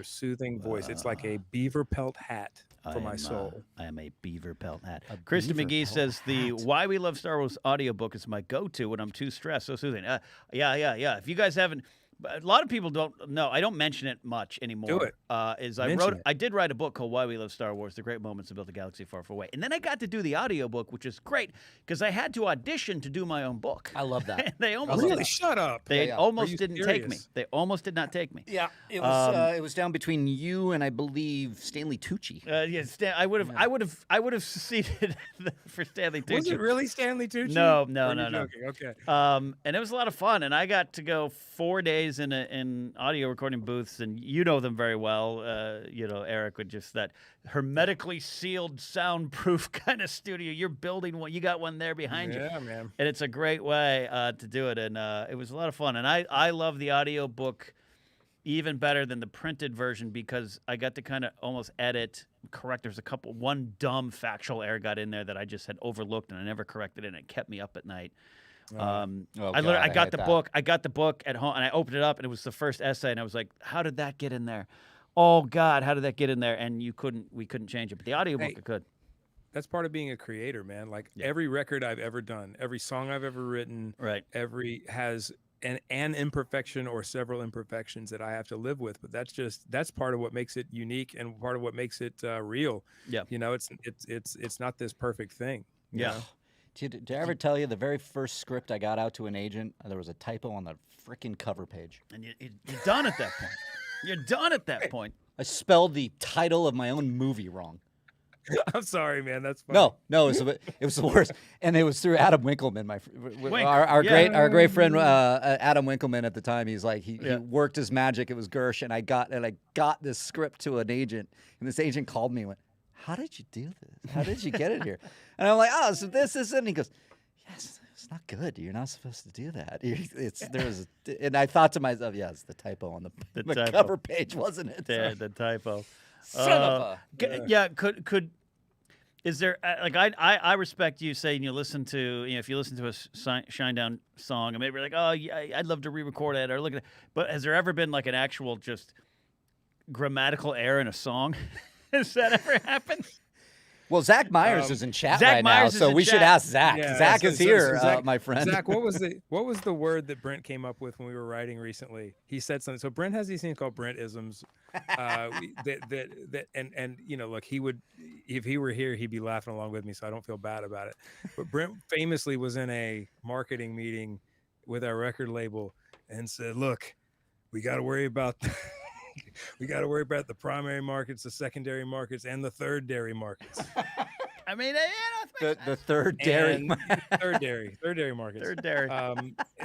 soothing voice. It's like a beaver pelt hat for my soul. I am a beaver pelt hat. Kristen McGee says the Why We Love Star Wars audiobook is my go-to when I'm too stressed. So soothing. Yeah. If you guys haven't, a lot of people don't know. I don't mention it much anymore. Do it. I did write a book called Why We Love Star Wars: The Great Moments That Built a Galaxy Far, Far Away. And then I got to do the audiobook, which is great because I had to audition to do my own book. I love that. They almost really shut up. They almost didn't take me. They almost did not take me. Yeah, it was down between you and I believe Stanley Tucci. I would have seceded for Stanley Tucci. Was it really Stanley Tucci? No. Okay. And it was a lot of fun, and I got to go 4 days in audio recording booths, and you know them very well. Eric, with just that hermetically sealed, soundproof kind of studio. You're building one. You got one there behind you. Yeah, man. And it's a great way to do it, and it was a lot of fun. And I love the audio book even better than the printed version because I got to kind of almost edit, correct. There's one dumb factual error got in there that I just had overlooked, and I never corrected it, and it kept me up at night. I got the book. I got the book at home, and I opened it up, and it was the first essay, and I was like, "How did that get in there? Oh God, how did that get in there?" And we couldn't change it, but the audiobook I could. That's part of being a creator, man. Like every record I've ever done, every song I've ever written, has an imperfection or several imperfections that I have to live with. But that's part of what makes it unique and part of what makes it real. Yeah, it's not this perfect thing. Yeah. Did I ever tell you the very first script I got out to an agent, there was a typo on the freaking cover page? And you're done at that point. You're done at that point. I spelled the title of my own movie wrong. I'm sorry, man. That's funny. No, it was the worst, and it was through Adam Winkleman, our great friend Adam Winkleman at the time. He's like he worked his magic. It was Gersh, and I got this script to an agent, and this agent called me and went, "How did you do this? How did you get it here?" And I'm like, "Oh, so this is it." And he goes, "Yes, it's not good. You're not supposed to do that." And I thought to myself, "Yeah, it's the typo on the cover page, wasn't it?" The typo. Son of a. Could is there I respect you saying if you listen to a Shinedown song and maybe you're like, oh yeah, I'd love to re-record it or look at it, but has there ever been like an actual just grammatical error in a song? Has that ever happened? Well, Zach Myers is in chat Zach right Myers now, is so in we should chat. ask Zach. Yeah, Zach is here, Zach, my friend. Zach, what was the word that Brent came up with when we were writing recently? He said something. So Brent has these things called Brent-isms. And look, he would, if he were here, he'd be laughing along with me, so I don't feel bad about it. But Brent famously was in a marketing meeting with our record label and said, "Look, we got to worry about." We got to worry about the primary markets, the secondary markets, and the third dairy markets. I mean, the third dairy, third dairy markets. Third dairy.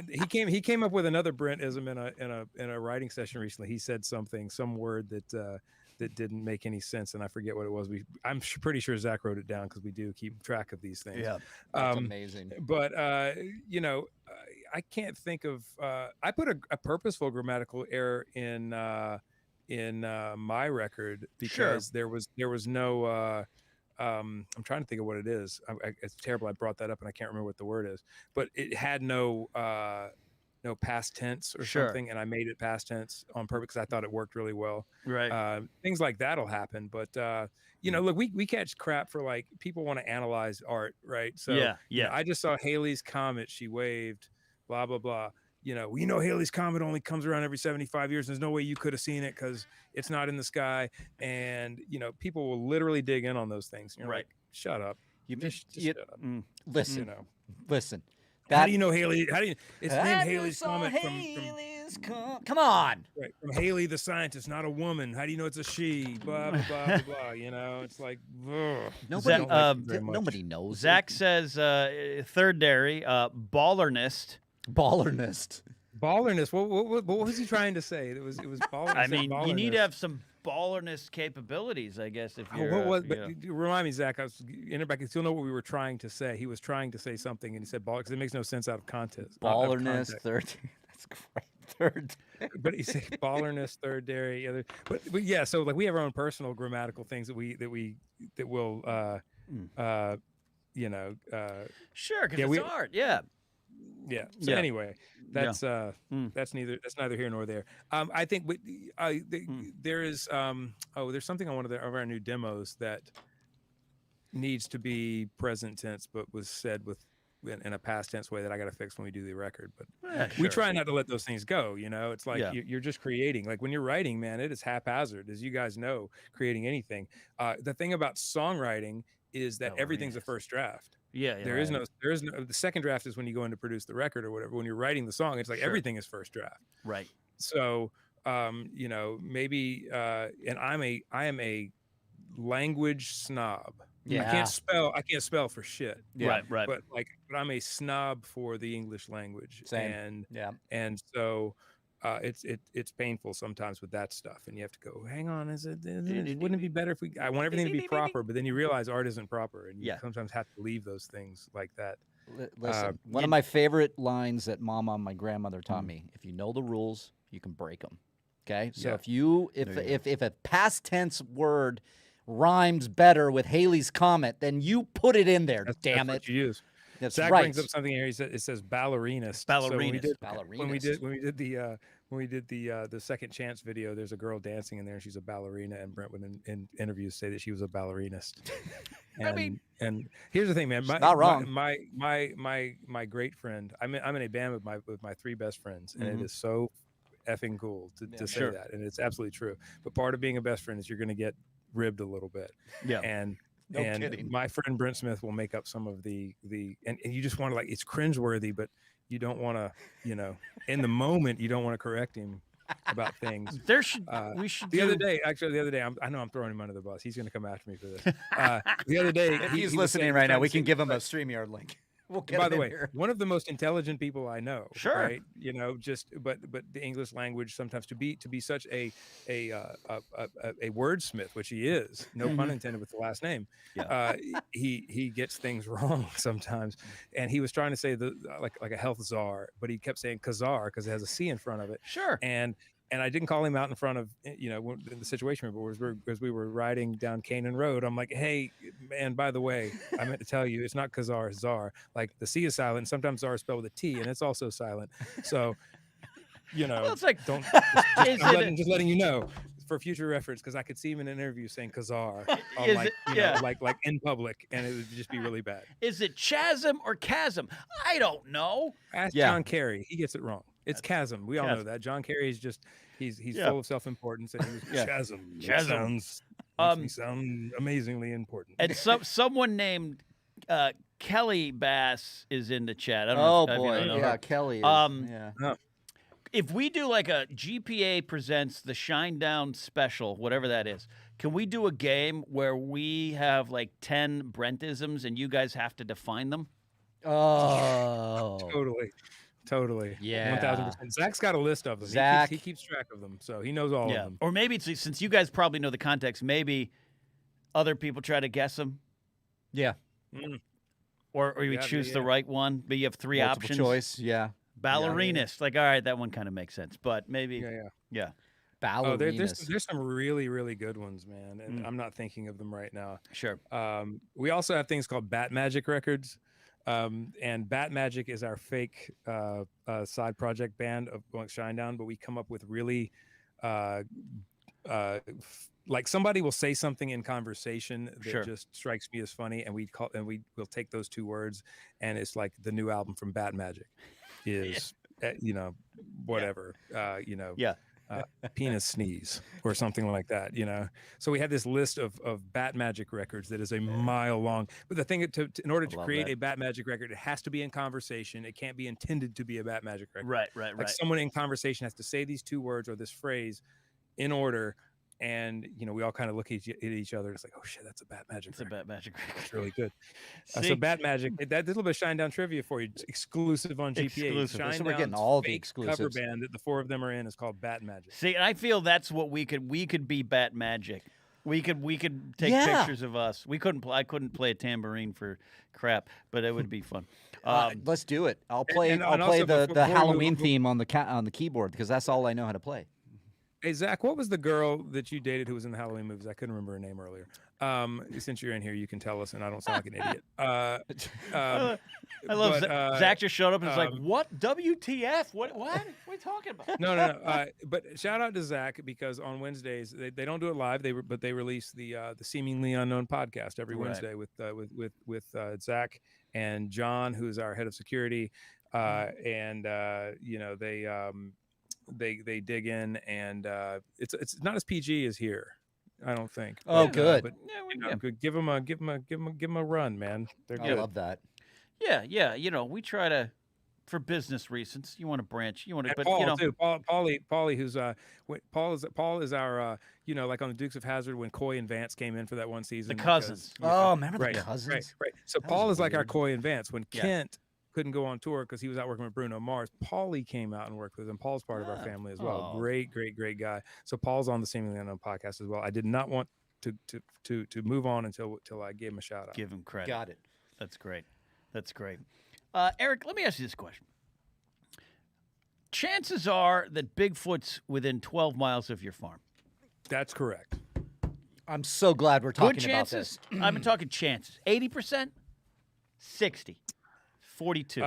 He came up with another Brentism in a writing session recently. He said some word that didn't make any sense, and I forget what it was. I'm pretty sure Zach wrote it down because we do keep track of these things. Yeah, that's amazing. But I can't think of. I put a purposeful grammatical error in my record because there was no I'm trying to think of what it is. It's terrible I brought that up and I can't remember what the word is, but it had no past tense or something, and I made it past tense on purpose because I thought it worked really well. Right. Things like that'll happen, but look, we catch crap for like people want to analyze art, right? So I just saw Halley's Comet, she waved, blah blah blah. Halley's Comet only comes around every 75 years. There's no way you could have seen it because it's not in the sky. And, people will literally dig in on those things. You're like, shut up. Just shut up. Listen, listen. How do you know Halley? It's named Halley's Comet Come on. Right, from Haley the scientist, not a woman. How do you know it's a she? Blah, blah, blah, blah, blah. It's like, ugh. Nobody knows. Zach says third dairy, ballernist. Ballernist. What was he trying to say? It was baller. I mean, you need to have some ballerness capabilities, I guess. If you're, remind me, Zach. I was in back. I still know what we were trying to say. He was trying to say something, and he said baller because it makes no sense out of context. Ballerness, third. That's great. Third. But he said ballerness, third dairy, other. But yeah. So like we have our own personal grammatical things that will sure, because it's art. Yeah. Yeah. So anyway, that's neither here nor there. I think there is there's something on one of our new demos that needs to be present tense, but was said in a past tense way that I got to fix when we do the record. But we try not to let those things go. It's like you're just creating. Like when you're writing, man, it is haphazard, as you guys know. Creating anything. The thing about songwriting is that everything's a first draft. There is no the second draft is when you go in to produce the record or whatever. When you're writing the song, it's like everything is first draft. Right. So maybe and I am a language snob. Yeah. I can't spell for shit. Yeah. Right. But I'm a snob for the English language. Same. And so it's painful sometimes with that stuff, and you have to go, hang on, wouldn't it be better if I want everything to be proper, but then you realize art isn't proper, and you sometimes have to leave those things like that. Listen, one of my favorite lines that my grandmother taught me: if you know the rules, you can break them. Okay, so if a past tense word rhymes better with Halley's Comet, then you put it in there. That's what you use. That's Zach right. brings up something here. It says ballerinist. Ballerina. When we did the Second Chance video, there's a girl dancing in there, and she's a ballerina. And Brent would in interviews say that she was a ballerinist. And here's the thing, man. Not wrong. My great friend. I'm in a band with my three best friends, and it is so effing cool to say that, and it's absolutely true. But part of being a best friend is you're going to get ribbed a little bit. Yeah. And kidding. My friend Brent Smith will make up some of the and you just want to it's cringeworthy, but you don't want to, in the moment you don't want to correct him about things. We should. The other day, I know I'm throwing him under the bus. He's going to come after me for this. The other day, if he's listening right now, we can give him a StreamYard link. We'll get by the way, here. one of the most intelligent people I know. Sure. Right? But the English language sometimes to be such a wordsmith, which he is, no pun intended with the last name. Yeah. He gets things wrong sometimes, and he was trying to say like a health czar, but he kept saying Khazar because it has a C in front of it. Sure. And I didn't call him out in front of, in the situation, but as we were riding down Canaan Road, I'm like, hey, man, by the way, I meant to tell you, it's not Khazar, it's Czar. Like the C is silent. Sometimes Czar is spelled with a T, and it's also silent. So, Well, it's like, don't, just letting you know. for future reference, because I could see him in an interview saying Kazar, Is like, it- like in public, and it would just be really bad. Is it chasm or chasm? I don't know. Ask Yeah. John Kerry. He gets it wrong. It's chasm. We all know chasm. that. John Kerry is just he's Yeah. full of self-importance, and he was Yeah. chasm. It Chasm. sounds makes me sound amazingly important. And someone named Kelly Bass is in the chat. I don't Oh know if boy, you know yeah, her. Kelly. Is, Um, If we do like a GPA presents the Shinedown special, whatever that is, can we do a game where we have like 10 Brentisms and you guys have to define them? Oh, Totally. Yeah. 1000%. Zach's got a list of them. Zach- He keeps track of them, so he knows all of them. Or maybe it's, since you guys probably know the context, maybe other people try to guess them, yeah. or we Yeah, choose the yeah. right one. But you have three Multiple options. choice. Yeah. Ballerinist, like all right, that one kind of makes sense, but maybe Yeah. Ballerinas. Oh, there's some really, really good ones, man, and I'm not thinking of them right now. sure. We also have things called Bat Magic Records, and Bat Magic is our fake side project band of Shinedown, but we come up with really like somebody will say something in conversation that Sure. just strikes me as funny, and we'll take those two words, and it's like the new album from Bat Magic is whatever penis sneeze or something like that, so we have this list of Bat Magic records that is a mile long, but the thing in order to love create that. a Bat Magic record, it has to be in conversation. It can't be intended to be a Bat Magic record. Right. Like someone in conversation has to say these two words or this phrase in order, and we all kind of look at each other. It's like, oh shit, that's a Bat Magic It's a record. Bat Magic record. It's really good. See? So Bat Magic, that little bit of Shinedown trivia for you. It's exclusive on GPA. Exclusive. So we're getting Shinedown's all the fake exclusives. cover band that the four of them are in is called Bat Magic. See, and I feel that's what we could be Bat Magic. We could take Yeah. pictures of us. We couldn't I couldn't play a tambourine for crap, but it would be fun. Let's do it. I'll play. and I'll play also the before we Halloween move- theme on the keyboard because that's all I know how to play. Hey Zach, what was the girl that you dated who was in the Halloween movies? I couldn't remember her name earlier. Since you're in here, you can tell us, and I don't sound like an idiot. I love but, Zach just showed up and was like, "What? WTF? What? What are we talking about?" No. But shout out to Zach, because on Wednesdays they don't do it live. But they release the seemingly unknown podcast every Right. Wednesday with Zach and John, who is our head of security, and they dig in, and it's not as PG as here, I don't think. Oh, But, good. but Yeah, good. Give them a run, man. They're I good. love that. yeah. We try to, for business reasons. You want to branch. You want to, And but Paul too. Paulie, who's Paul is our like on the Dukes of Hazzard when Coy and Vance came in for that one season. the cousins. Oh, remember the Right, cousins? right. So That Paul was is like our weird. Coy and Vance. When Yeah. Kent couldn't go on tour because he was out working with Bruno Mars, Paulie came out and worked with him. Paul's part of our family as well. Oh. Great guy. So Paul's on the Seemingly Unknown podcast as well. I did not want to move on until I gave him a shout out. Give him credit. Got it. That's great. Eric, let me ask you this question. Chances are that Bigfoot's within 12 miles of your farm. That's correct. I'm so glad we're Good talking about chances? this. I've been talking chances. 80%? 60? 42?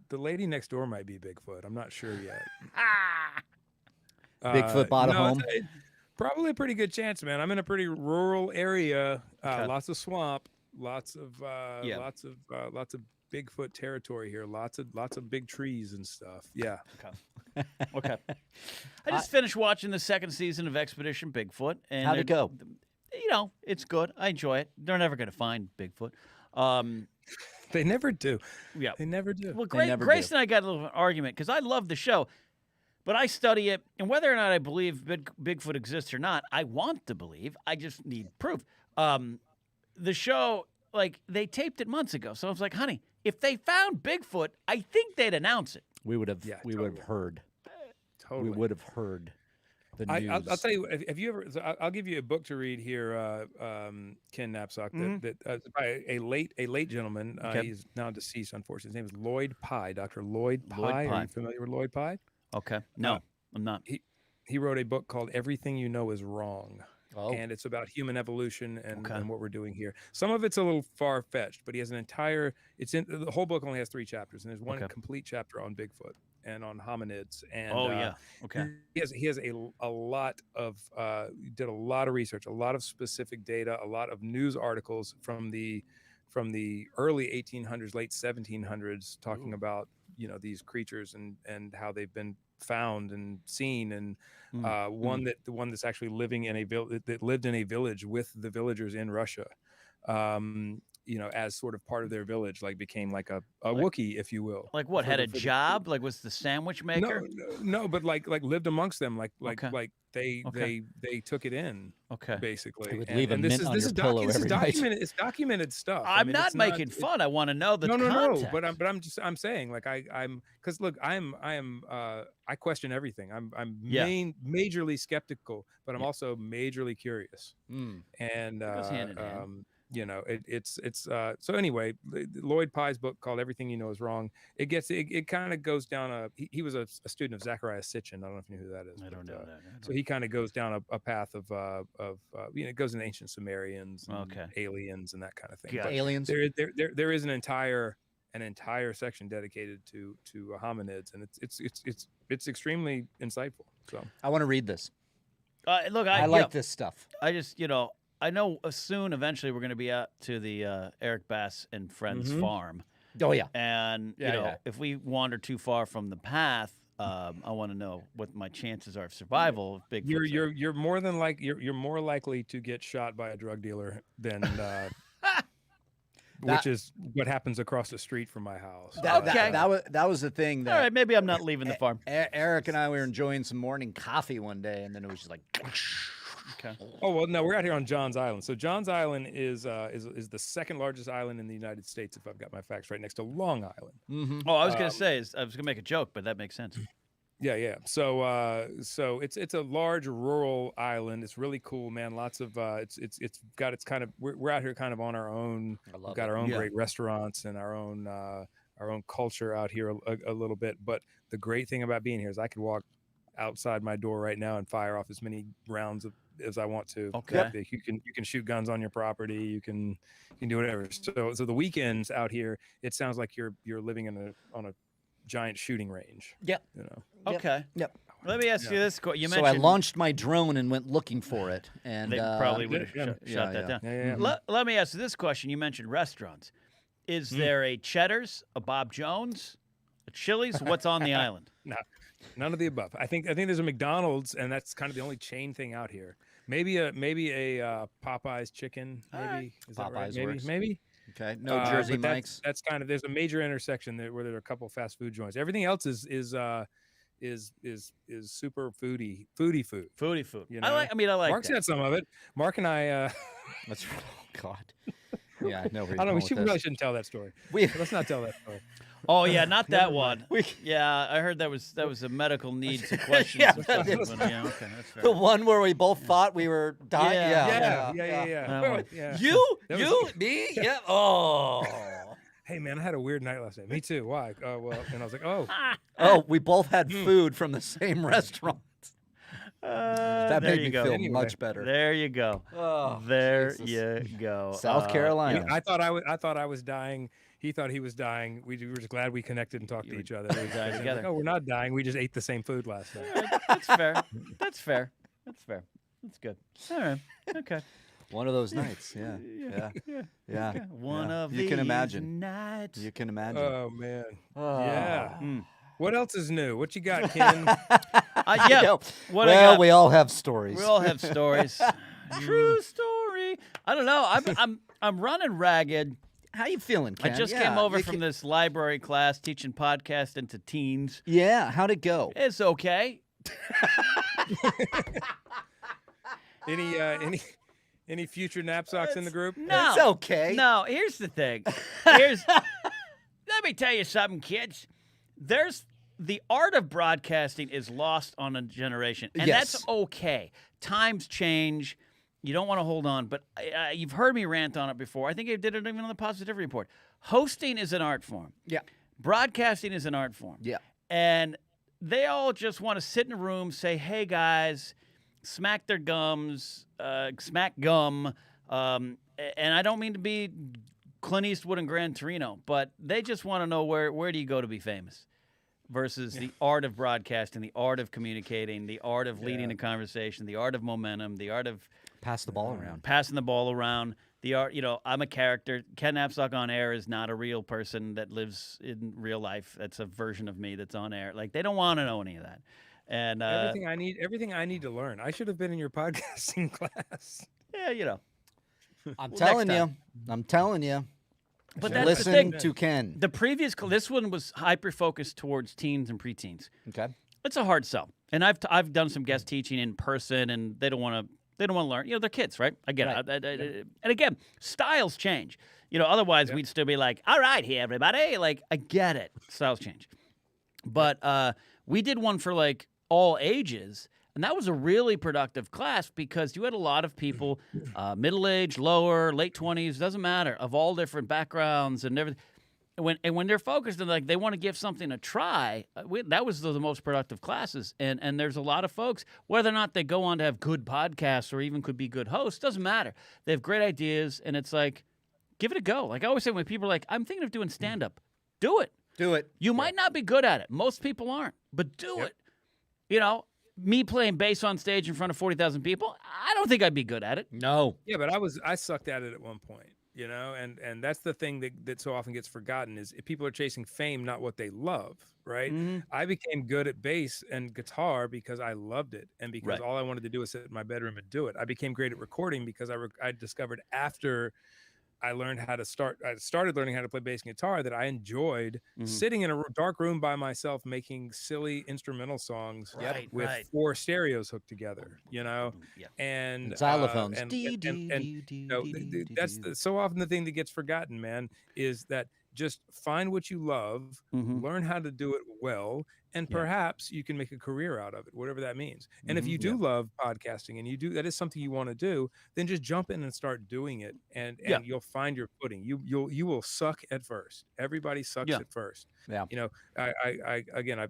The lady next door might be Bigfoot. I'm not sure yet. Bigfoot bought a home? it's probably a pretty good chance, man. I'm in a pretty rural area, Okay. lots of swamp, lots of Yeah. lots of Bigfoot territory here, lots of big trees and stuff. Yeah. Okay. I just finished watching the second season of Expedition Bigfoot. And How'd it go? It's good. I enjoy it. They're never going to find Bigfoot. They never do. Yeah. They never do. Well, never Grace do. and I got a little argument because I love the show, but I study it, and whether or not I believe Bigfoot exists or not, I want to believe. I just need proof. The show, they taped it months ago, so I was like, honey, if they found Bigfoot, I think they'd announce it. We would have. Yeah, we would have heard. Totally. We would have heard the news. I'll tell you, have you ever? So I'll give you a book to read here, Ken Knapsock, that by a late gentleman. Okay. He's now deceased, unfortunately. His name is Lloyd Pye, Dr. Lloyd Pye. Lloyd Are Pye. you familiar with Lloyd Pye? Okay. No, I'm not. He wrote a book called Everything You Know Is Wrong. Oh. And it's about human evolution and, Okay. and what we're doing here. Some of it's a little far-fetched, but he has the whole book only has 3 chapters, and there's one Okay. complete chapter on Bigfoot. and on hominids. And Oh yeah. Okay. he has a lot of did a lot of research, a lot of specific data, a lot of news articles from the early 1800s, late 1700s, talking about these creatures and how they've been found and seen, and the one that's actually living in that lived in a village with the villagers in Russia, as sort of part of their village, like became like a Wookiee, if you will. Like what? Had a job? Like was the sandwich maker? No, but like lived amongst them, like they took it in. Okay. Basically. They would leave a mint on your pillow every night. It's documented stuff. I'm not making fun. I want to know the context. No. But I'm saying, like, I'm because look, I question everything. I'm majorly skeptical, but I'm also majorly curious. And goes hand in hand. So anyway, Lloyd Pye's book called Everything You Know Is Wrong. It kind of goes down he was a student of Zecharia Sitchin. I don't know if you know who that is. I don't know that. So he kind of goes down a path of it goes into ancient Sumerians, and aliens, and that kind of thing. But aliens. There is an entire section dedicated to hominids, and it's extremely insightful. So I want to read this. Look, I like this stuff. I just I know soon, eventually, we're going to be out to the Eric Bass and Friends farm. Oh yeah, and if we wander too far from the path, I want to know what my chances are of survival. Of Bigfoot. You're more than you're more likely to get shot by a drug dealer than. Which is what happens across the street from my house. That was the thing. That, all right, maybe I'm not leaving the farm. Eric and I were enjoying some morning coffee one day, and then it was just like. Okay. Oh well, no, we're out here on Johns Island. So Johns Island is the second largest island in the United States, if I've got my facts right, next to Long Island. Mm-hmm. Oh, I was gonna say, I was gonna make a joke, but that makes sense. Yeah. So it's a large rural island. It's really cool, man. Lots of it's got its kind of we're out here kind of on our own. We've got our own great restaurants and our own culture out here a little bit. But the great thing about being here is I could walk outside my door right now and fire off as many rounds as I want to. Okay. You can shoot guns on your property. You can do whatever. So the weekends out here, it sounds like you're living on a giant shooting range. Yep. Okay. Yep. Let me ask you this. You mentioned. So I launched my drone and went looking for it, and they probably would have shot that down. Yeah. Let me ask you this question. You mentioned restaurants. Is there a Cheddar's, a Bob Jones, a Chili's? What's on the island? No, none of the above. I think there's a McDonald's, and that's kind of the only chain thing out here. Maybe a Popeyes chicken. Maybe right. Is that Popeyes right? works. Maybe. Okay. No Jersey Mike's. That's kind of there's a major intersection where there are a couple of fast food joints. Everything else is super foodie food. Foodie food. I like Mark's that. had some of it. Mark and I. That's oh God. Yeah, I know. I don't know. We really shouldn't tell that story. Let's not tell that story. Oh yeah, not that one. Yeah, I heard that was a medical need to question. Yeah, okay, that's fair. The one where we both thought we were dying. Yeah. You, me, yeah. Oh. Hey man, I had a weird night last night. Me too. Why? And I was like, oh, we both had food from the same restaurant. That made me feel much better. There you go. Oh, there Jesus. you go. South Carolina. I thought I was dying. He thought he was dying. We were just glad we connected and talked to each other. We died together. Like, we're not dying. We just ate the same food last night. That's fair. That's fair. That's good. All right. Okay. One of those nights. Yeah. One of these You can imagine. nights. You can imagine. Oh man. Oh. Yeah. What else is new? What you got, Ken? We all have stories. We all have stories. True story. I don't know. I'm running ragged. How you feeling, Ken? I just came over from this library class teaching podcasting to teens. Yeah, how'd it go? It's okay. Any future knapsocks in the group? No. It's okay. No, here's the thing. Let me tell you something, kids. The art of broadcasting is lost on a generation, and that's okay. Times change. You don't want to hold on, but you've heard me rant on it before. I think I did it even on the Positivity Report. Hosting is an art form. Yeah. Broadcasting is an art form. Yeah. And they all just want to sit in a room, say, hey, guys, smack their gums, smack gum. And I don't mean to be Clint Eastwood and Gran Torino, but they just want to know where do you go to be famous? versus the art of broadcasting, the art of communicating, the art of leading a conversation, the art of momentum, the art of Pass the ball around. passing the ball around. The art, I'm a character. Ken Knapsock on air is not a real person that lives in real life. That's a version of me that's on air. Like, they don't want to know any of that. And everything I need to learn. I should have been in your podcasting class. yeah, I'm Well, telling next you. I'm telling you. But that's the Listen thing. to Ken. The previous, this one was hyper focused towards teens and preteens. Okay. It's a hard sell, and I've done some guest teaching in person, and they don't want to learn. They're kids, right? I get it. And again, styles change. Otherwise we'd still be like, all right, here, everybody. Like, I get it. Styles change. But we did one for like all ages, and that was a really productive class because you had a lot of people, middle-aged, lower, late 20s, doesn't matter, of all different backgrounds and everything. And when they're focused and like they want to give something a try, that was the most productive classes. And there's a lot of folks, whether or not they go on to have good podcasts or even could be good hosts, doesn't matter. They have great ideas, and it's like, give it a go. Like I always say, when people are like, I'm thinking of doing stand-up, do it. Do it. You might not be good at it. Most people aren't, but do it. Me playing bass on stage in front of 40,000 people, I don't think I'd be good at it. No. Yeah, but I sucked at it at one point. And that's the thing that so often gets forgotten is if people are chasing fame, not what they love, right? Mm-hmm. I became good at bass and guitar because I loved it and because all I wanted to do was sit in my bedroom and do it. I became great at recording because I discovered after I started learning how to play bass and guitar that I enjoyed sitting in a dark room by myself making silly instrumental songs with 4 stereos hooked together, and xylophones. That's so often the thing that gets forgotten, man, is that just find what you love, learn how to do it well, and perhaps you can make a career out of it, whatever that means. And if you do love podcasting and that is something you want to do, then just jump in and start doing it, and you'll find your footing. You will suck at first. Everybody sucks at first. Yeah.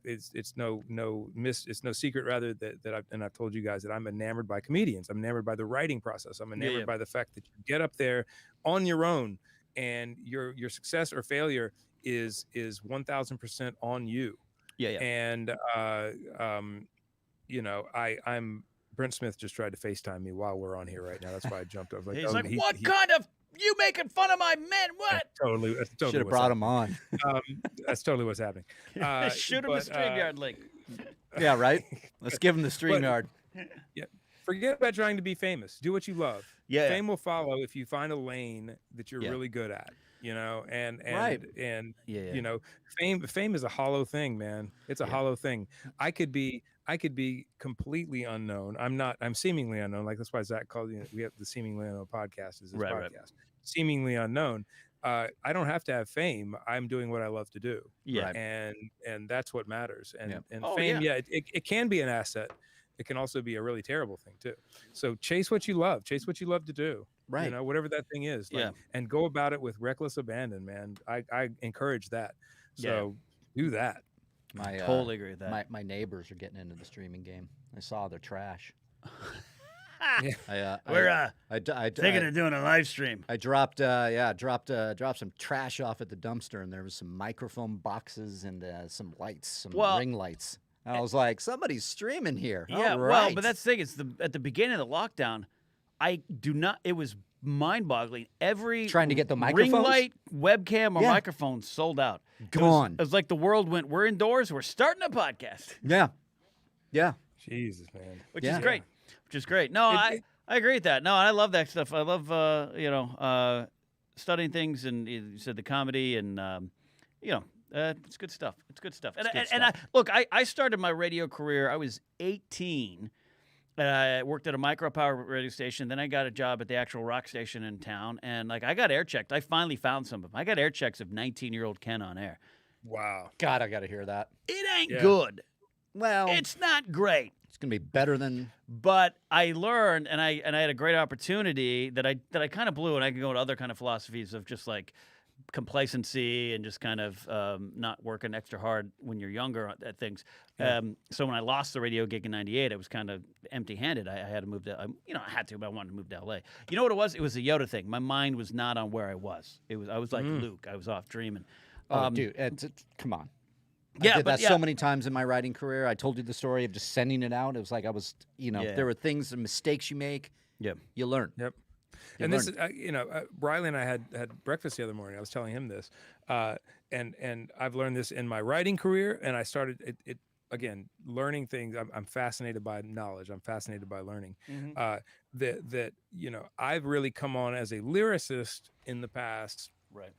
It's no secret rather that I've told you guys that I'm enamored by comedians. I'm enamored by the writing process. I'm enamored by the fact that you get up there on your own and your success or failure is 1,000% on you. And I'm Brent Smith just tried to FaceTime me while we're on here right now. That's why I jumped over. He's like, what kind of you making fun of my men? What? That's totally Should have brought him on. That's totally what's happening. Shoot him a StreamYard link. Yeah, right. Let's give him the StreamYard. Yeah. Forget about trying to be famous. Do what you love. Yeah. Fame will follow if you find a lane that you're really good at. Fame is a hollow thing, man. It's a hollow thing. I could be completely unknown. I'm seemingly unknown. Like that's why Zach called we have the Seemingly Unknown podcast is this podcast. Right. Seemingly unknown. I don't have to have fame. I'm doing what I love to do. Yeah. And that's what matters. And fame, it can be an asset. It can also be a really terrible thing too. So chase what you love. Chase what you love to do. Right. Whatever that thing is. And go about it with reckless abandon, man. I encourage that. So do that. I totally agree with that. My neighbors are getting into the streaming game. I saw their trash. We're thinking of doing a live stream. I dropped some trash off at the dumpster, and there was some microphone boxes and some lights, some ring lights. And I was like, somebody's streaming here. Yeah, all right. well, but that's the thing. It's at the beginning of the lockdown, it was mind-boggling. Every trying to get the microphones? ring light, webcam, or microphone sold out. Gone. It was like the world went, we're indoors, we're starting a podcast. Yeah. Yeah. Jesus, man. Which is great. No, I agree with that. No, I love that stuff. I love, studying things, and you said the comedy, and, it's good stuff. I started my radio career. I was 18. I worked at a micropower radio station. Then I got a job at the actual rock station in town. And I got air checked. I finally found some of them. I got air checks of 19-year-old Ken on air. Wow. God, I got to hear that. It ain't good. Well, it's not great. It's going to be better than. But I learned, and I had a great opportunity that I kind of blew, and I can go to other kind of philosophies of just like complacency and just kind of not working extra hard when you're younger at things. So when I lost the radio gig in '98, I was kind of empty-handed. I had to move to, I had to, but I wanted to move to LA. You know what it was? It was a Yoda thing. My mind was not on where I was. I was like Luke. I was off dreaming. Dude, come on. I did that so many times in my writing career. I told you the story of just sending it out. It was like I was, there were things, mistakes you make. Yep. You learn. Yep. And this is, Riley and I had breakfast the other morning. I was telling him this, and I've learned this in my writing career. And I started it again, learning things. I'm fascinated by knowledge. I'm fascinated by learning. That I've really come on as a lyricist in the past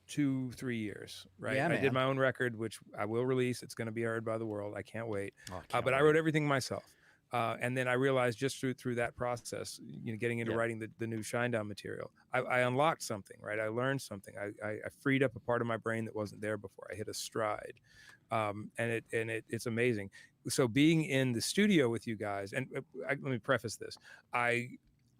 2-3 years. Right. Yeah, I did my own record, which I will release. It's going to be heard by the world. I can't wait. But I wrote everything myself. And then I realized just through that process, getting into writing the new Shinedown material, I unlocked something, right? I learned something. I freed up a part of my brain that wasn't there before. I hit a stride, and it's amazing. So being in the studio with you guys, and let me preface this: I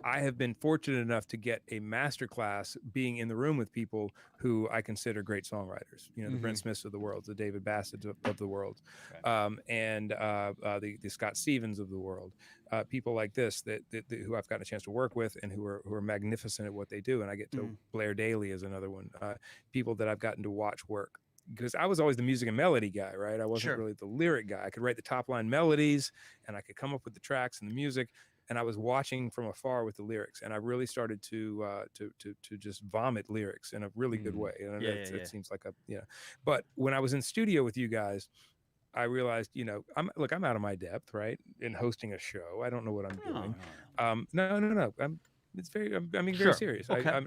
have been fortunate enough to get a master class being in the room with people who I consider great songwriters, the Brent Smiths of the world, the David Bassetts of the world, and the Scott Stevens of the world, people like this that who I've gotten a chance to work with and who are magnificent at what they do. And I get to Blair Daly as another one, people that I've gotten to watch work. Because I was always the music and melody guy, right? I wasn't really the lyric guy. I could write the top line melodies and I could come up with the tracks and the music. And I was watching from afar with the lyrics, and I really started to just vomit lyrics in a really good way. And it seems like but when I was in studio with you guys, I realized, I'm out of my depth, right? In hosting a show, I don't know what I'm doing. No. I'm being very serious. Okay.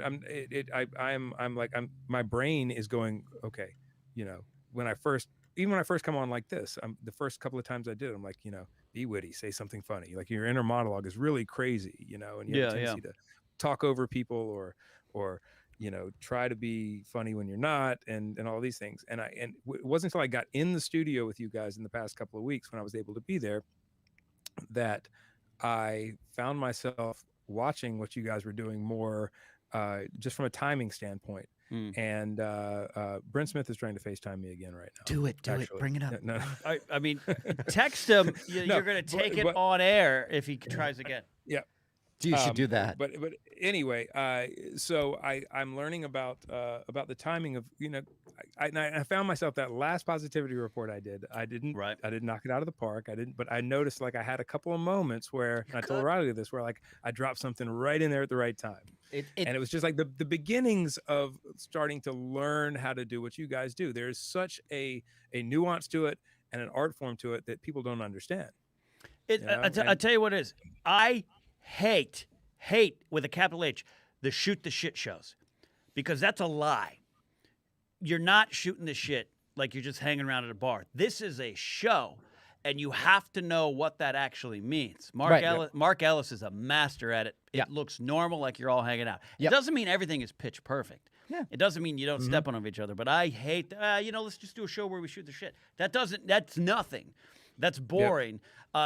My brain is going, okay, when I first come on like this, the first couple of times I did, I'm like, be witty, say something funny. Like your inner monologue is really crazy, and you have a tendency to talk over people or try to be funny when you're not, and all these things. And it wasn't until I got in the studio with you guys in the past couple of weeks when I was able to be there that I found myself watching what you guys were doing more, just from a timing standpoint. And Brent Smith is trying to FaceTime me again right now. Do it. Bring it up. No. I mean, text him. You're going to take it on air if he tries again. Yeah. You should do that. But anyway, so I'm learning about the timing of, I found myself that last positivity report I didn't knock it out of the park. But I noticed like I had a couple of moments where, and I told Riley this, where like I dropped something right in there at the right time. And it was just like the beginnings of starting to learn how to do what you guys do. There's such a nuance to it and an art form to it that people don't understand. I tell you what it is. I hate with a capital H, the shoot the shit shows, because that's a lie. You're not shooting the shit like you're just hanging around at a bar. This is a show, and you have to know what that actually means. Mark Ellis is a master at it. It looks normal, like you're all hanging out. It doesn't mean everything is pitch perfect. It doesn't mean you don't step on each other. But I hate, let's just do a show where we shoot the shit. That's nothing. That's boring.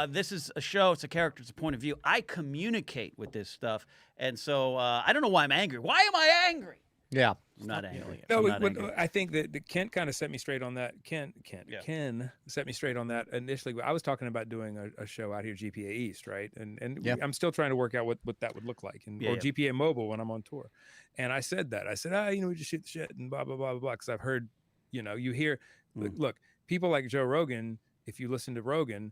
This is a show. It's a character. It's a point of view. I communicate with this stuff. And so I don't know why I'm angry. Why am I angry? Yeah. I'm not angry. No, I think that Kent kind of set me straight on that. Ken set me straight on that initially. I was talking about doing a show out here, GPA East, right? And I'm still trying to work out what that would look like, or GPA Mobile when I'm on tour. And I said that. I said, we just shoot the shit and blah, blah, blah, blah, blah. Because I've heard, you hear, look, people like Joe Rogan, if you listen to Rogan,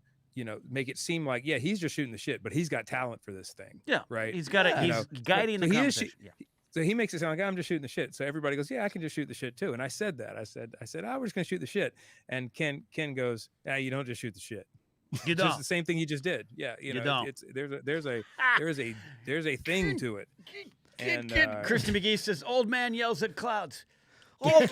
make it seem like, he's just shooting the shit, but he's got talent for this thing. Yeah. Right. He's got it. He's guiding the conversation. So he makes it sound like I'm just shooting the shit. So everybody goes, I can just shoot the shit too. And I said that. I said, we're just gonna shoot the shit. And Ken goes, you don't just shoot the shit. You don't. Just the same thing you just did. Yeah, you don't. It's there's a thing to it. And Kristen McGee says, "Old man yells at clouds." Oh,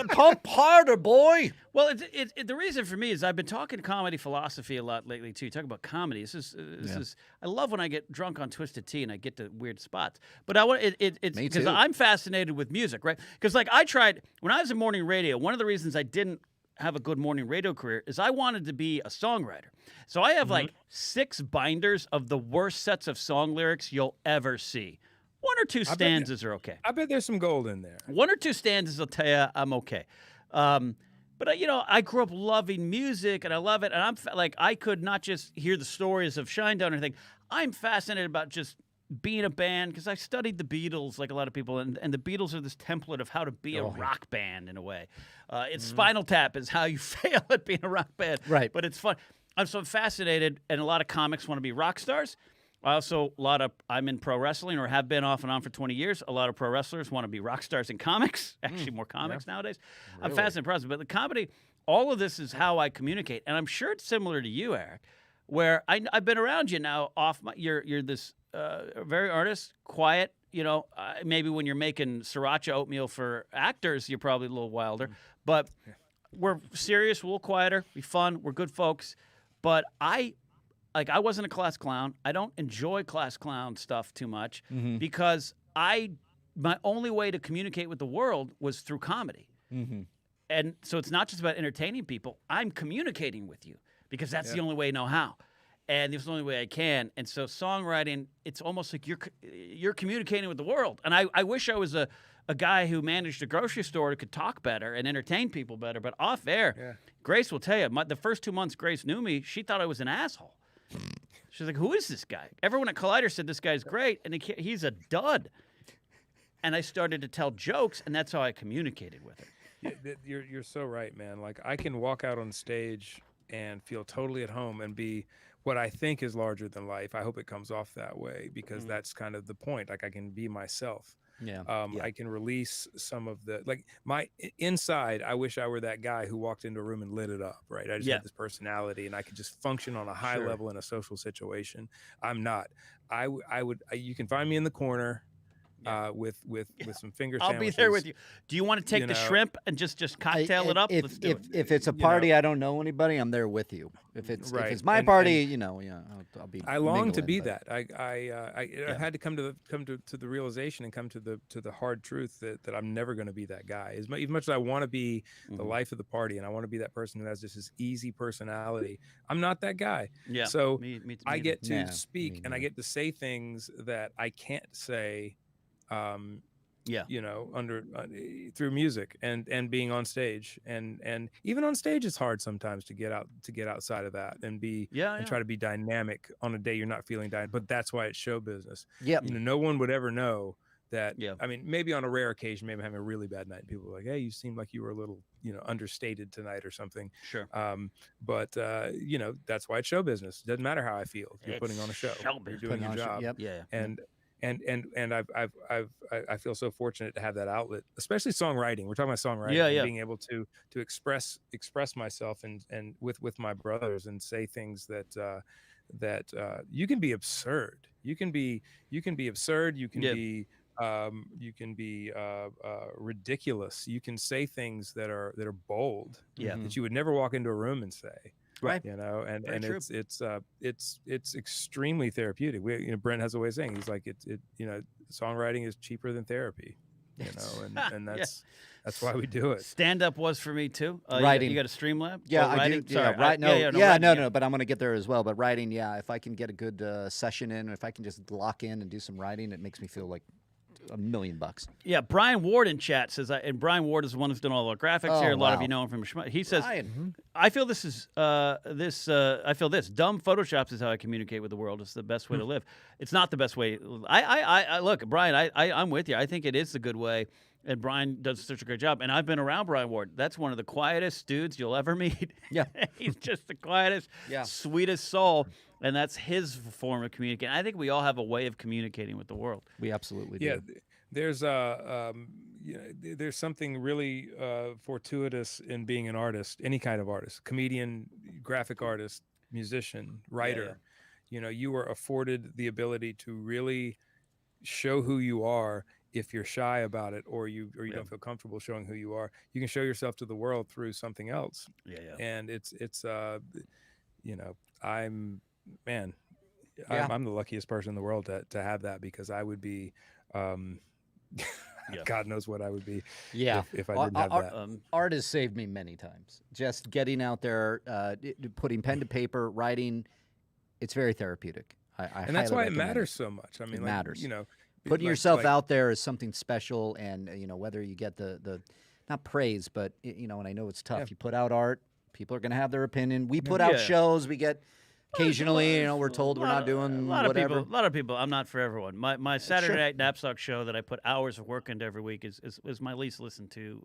pump harder, boy. Well, the reason for me is I've been talking comedy philosophy a lot lately too. Talk about comedy. This is I love when I get drunk on Twisted Tea and I get to weird spots. But it's because I'm fascinated with music, right? Because like I tried when I was in morning radio. One of the reasons I didn't have a good morning radio career is I wanted to be a songwriter. So I have like 6 binders of the worst sets of song lyrics you'll ever see. 1 or 2 stanzas are okay. I bet there's some gold in there. 1 or 2 stanzas will tell you I'm okay. But I grew up loving music and I love it. And I'm like, I could not just hear the stories of Shinedown or anything. I'm fascinated about just being a band, because I studied the Beatles like a lot of people, and the Beatles are this template of how to be a rock band in a way. It's Spinal Tap is how you fail at being a rock band. Right. But it's fun. I'm so fascinated, and a lot of comics want to be rock stars. I'm in pro wrestling, or have been off and on for 20 years. A lot of pro wrestlers want to be rock stars in comics. Actually, more comics nowadays. Really? I'm fascinated by it. But the comedy, all of this is how I communicate. And I'm sure it's similar to you, Eric, where I've been around you now you're this very artist, quiet, maybe when you're making sriracha oatmeal for actors, you're probably a little wilder, but we're serious, a little quieter, be fun, we're good folks. But I wasn't a class clown. I don't enjoy class clown stuff too much because my only way to communicate with the world was through comedy. And so it's not just about entertaining people. I'm communicating with you because that's the only way I know how. And it's the only way I can. And so songwriting, it's almost like you're communicating with the world. And I wish I was a guy who managed a grocery store who could talk better and entertain people better. But off air, Grace will tell you, the first 2 months Grace knew me, she thought I was an asshole. She's like, who is this guy? Everyone at Collider said this guy's great, and he's a dud. And I started to tell jokes, and that's how I communicated with her. Yeah, you're so right, man. Like, I can walk out on stage and feel totally at home and be what I think is larger than life. I hope it comes off that way because that's kind of the point. Like, I can be myself. I can release some of my inside. I wish I were that guy who walked into a room and lit it up, right? I just had this personality and I could just function on a high level in a social situation. I'm not. You can find me in the corner with some finger sandwiches. I'll be there with you. Do you want to take the shrimp and just cocktail it up? Let's do it. If it's a party, I don't know anybody, I'm there with you. If it's my party, I'll be. I long to be that. I had to come to the realization and come to the hard truth that I'm never going to be that guy. As much as I want to be the life of the party and I want to be that person who has just this easy personality, I'm not that guy. Yeah. So I get to speak and I get to say things that I can't say. Through music and being on stage and even on stage it's hard sometimes to get outside of that and try to be dynamic on a day you're not feeling dynamic, but that's why it's show business. No one would ever know that. I mean, maybe on a rare occasion, maybe I'm having a really bad night and people are like, hey, you seem like you were a little understated tonight or something. But that's why it's show business. It doesn't matter how I feel. You're putting on a show. You're doing your job. And I feel so fortunate to have that outlet, especially songwriting. We're talking about songwriting, being able to express myself and with my brothers and say things that you can be absurd. You can be absurd. You can be ridiculous. You can say things that are bold. That you would never walk into a room and say. Right. And it's extremely therapeutic. Brent has a way of saying, he's like, songwriting is cheaper than therapy, and that's why we do it. Stand up was for me too. Writing. You got a Streamlab? Writing. Sorry. No, but I'm going to get there as well. But writing, if I can get a good session in, if I can just lock in and do some writing, it makes me feel like $1 million. Yeah, Brian Ward in chat says, and Brian Ward is the one who's done all the graphics here. A lot of you know him from Schmuck. He says, I feel this is I feel this dumb Photoshops is how I communicate with the world. It's the best way to live. It's not the best way. I look, Brian. I'm with you. I think it is the good way. And Brian does such a great job. And I've been around Brian Ward. That's one of the quietest dudes you'll ever meet. Yeah, he's just the quietest, sweetest soul. And that's his form of communicating. I think we all have a way of communicating with the world. We absolutely do. Yeah, there's something really fortuitous in being an artist, any kind of artist, comedian, graphic artist, musician, writer. You are afforded the ability to really show who you are. If you're shy about it or you don't feel comfortable showing who you are, you can show yourself to the world through something else. And I'm the luckiest person in the world to have that, because I would be God knows what I would be if I didn't have that. Art has saved me many times. Just getting out there, putting pen to paper, writing, it's very therapeutic. And that's why it matters so much. I mean, it matters. Putting yourself out there is something special, and whether you get the not praise, but and I know it's tough. You put out art, people are going to have their opinion. We put out shows, we get occasionally, we're told we're not doing whatever. A lot of people. I'm not for everyone. My Saturday night Knapsock show that I put hours of work into every week is my least listened to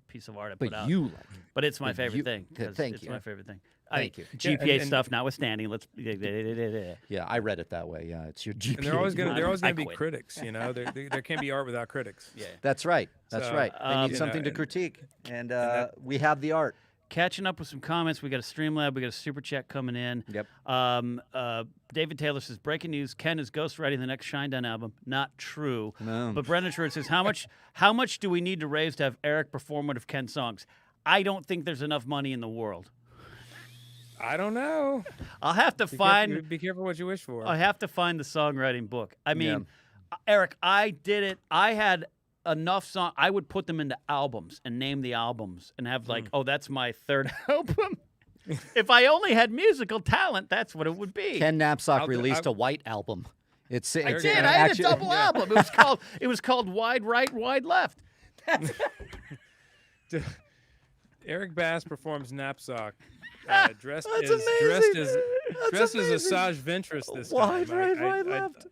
piece of art I put out. But you like it. But it's my favorite thing. Thank It's you. my favorite thing. Thank you. GPA stuff notwithstanding, let's. Yeah, I read it that way. Yeah, it's your GPA. And they're always gonna be quit. critics. There can't be art without critics. Yeah. That's right. That's So, right. They need something to and- critique, and we have the art. Catching up with some comments. We got a Streamlab. We got a super chat coming in. Yep. David Taylor says, breaking news, Ken is ghostwriting the next Shinedown album. Not true. No. But Brendan Schwartz says, how much do we need to raise to have Eric perform one of Ken's songs? I don't think there's enough money in the world. I don't know. I'll have to find. Be careful what you wish for. I have to find the songwriting book. I mean, Eric, I did it. I had enough song. I would put them into albums and name the albums and have that's my third album. If I only had musical talent, that's what it would be. Ken Knapsock released a white album. I had a double album. It was called Wide Right, Wide Left. Eric Bass performs Knapsock, dressed That's as amazing. Asajj Ventress this Wide time. right, left.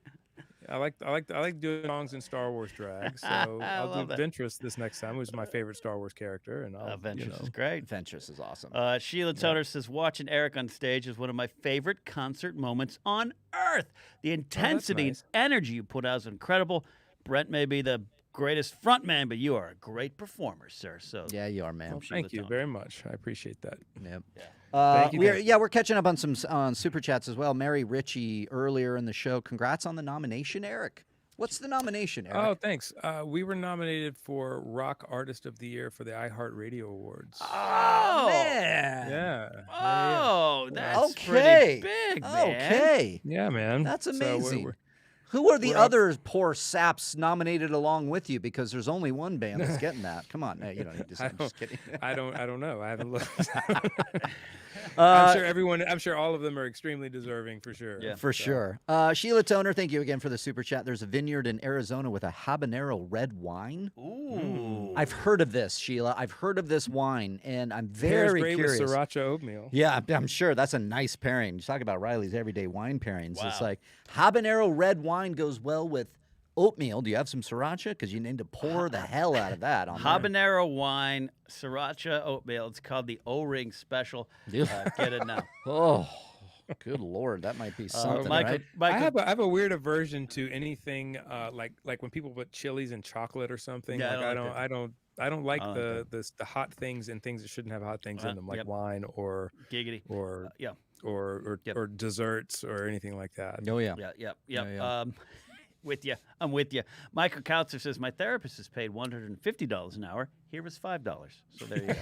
I like doing songs in Star Wars drag, so I'll do Ventress this next time, who's my favorite Star Wars character, and I'll Ventress is great. Ventress is awesome. Sheila Toner says, watching Eric on stage is one of my favorite concert moments on earth. The intensity nice. and energy you put out is incredible. Brent may be the greatest frontman, but you are a great performer, sir. So Yeah, you are, man. Well, thank you very much. I appreciate that. Yep. Thank you, We're catching up on some on super chats as well. Mary Ritchie earlier in the show. Congrats on the nomination, Eric. What's the nomination, Eric? Oh, thanks. We were nominated for Rock Artist of the Year for the iHeartRadio Awards. Oh, man. Yeah. Oh, that's Okay. pretty big, man. Okay. Yeah, man. That's So amazing. we're- Who are the we're up- other poor saps nominated along with you? Because there's only one band that's getting that. Come on, you don't need to say. I'm just kidding. I don't know. I haven't looked. Uh, I'm sure all of them are extremely deserving for sure. Yeah. For sure. Sheila Toner, thank you again for the super chat. There's a vineyard in Arizona with a habanero red wine. Ooh. I've heard of this, Sheila. I've heard of this wine, and I'm Pairs very great curious. with sriracha oatmeal. Yeah, I'm sure that's a nice pairing. You talk about Riley's everyday wine pairings. It's Wow. like habanero red wine goes well with oatmeal. Do you have some sriracha? Because you need to pour the hell out of that on there. Habanero wine, sriracha oatmeal. It's called the O-Ring Special. Yeah. Get it now. Oh, good Lord, that might be something, Michael, right? I have a weird aversion to anything like when people put chilies in chocolate or something. Yeah, like I don't like I don't the hot things and things that shouldn't have hot things in them, like Yep. wine or Giggity. or Yep. or desserts or anything like that. Oh, yeah. Yeah. Yeah. With you. I'm with you. Michael Kautzer says, my therapist is paid $150 an hour. Here was $5. So there you go.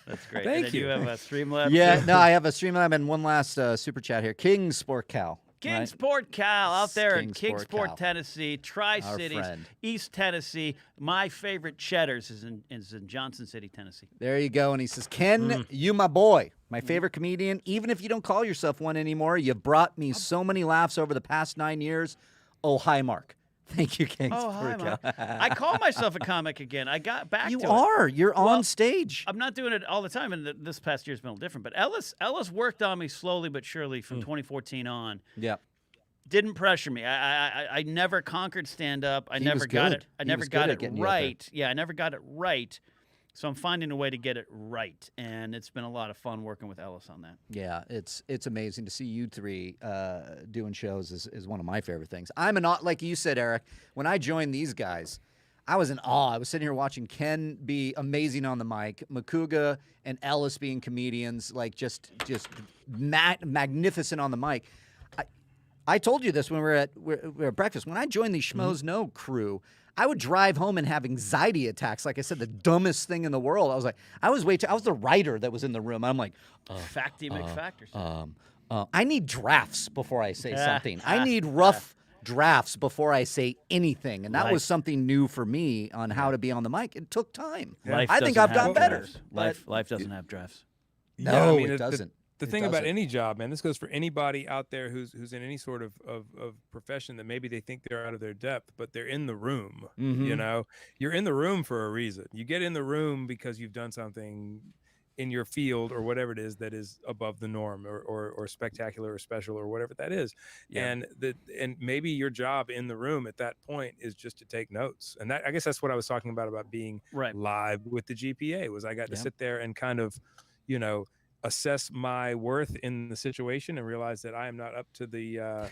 That's great. Thank and then you. you have a Streamlabs. Yeah, no, I have a Streamlab and one last super chat here. King Sport Cal. right? Kingsport Cal out there in Kingsport, Kingsport, Cal. Tennessee, Tri-Cities, friend. East Tennessee. My favorite Cheddar's is in Johnson City, Tennessee. There you go. And he says, Ken, you my boy, my favorite comedian. Even if you don't call yourself one anymore, you've brought me so many laughs over the past 9 years. Oh, hi, Mark. Thank you, King. Oh, hi, Mark. I call myself a comic again. I got back You to it. are. You're on Well, stage. I'm not doing it all the time, and this past year's been a little different. But Ellis worked on me slowly but surely from 2014 on. Yeah. Didn't pressure me. I never conquered stand up. I He never was got good. it. I He never was got good at it getting you out there. right. Yeah, I never got it right. So I'm finding a way to get it right, and it's been a lot of fun working with Ellis on that. Yeah, it's amazing to see you three doing shows is one of my favorite things. I'm like you said, Eric, when I joined these guys, I was in awe. I was sitting here watching Ken be amazing on the mic, Macuga and Ellis being comedians, like just magnificent on the mic. I told you this when we were at breakfast. When I joined the Schmoes Know crew, I would drive home and have anxiety attacks. Like I said, the dumbest thing in the world. I was like, I was the writer that was in the room. I'm like, Facty McFactors. I need drafts before I say something. I need rough drafts before I say anything. And that was something new for me on how to be on the mic. It took time. Life I think doesn't I've gotten have better. drafts. Life doesn't have drafts. No, Yeah, I mean, it doesn't. The It thing about doesn't. any job, man, this goes for anybody out there who's in any sort of profession that maybe they think they're out of their depth, but they're in the room. Mm-hmm. You know, you're in the room for a reason. You get in the room because you've done something in your field or whatever it is that is above the norm or spectacular or special or whatever that is. Yeah. And maybe your job in the room at that point is just to take notes. And that, I guess that's what I was talking about being live with the GPA, was I got to sit there and kind of, you know, assess my worth in the situation and realize that I am not up to the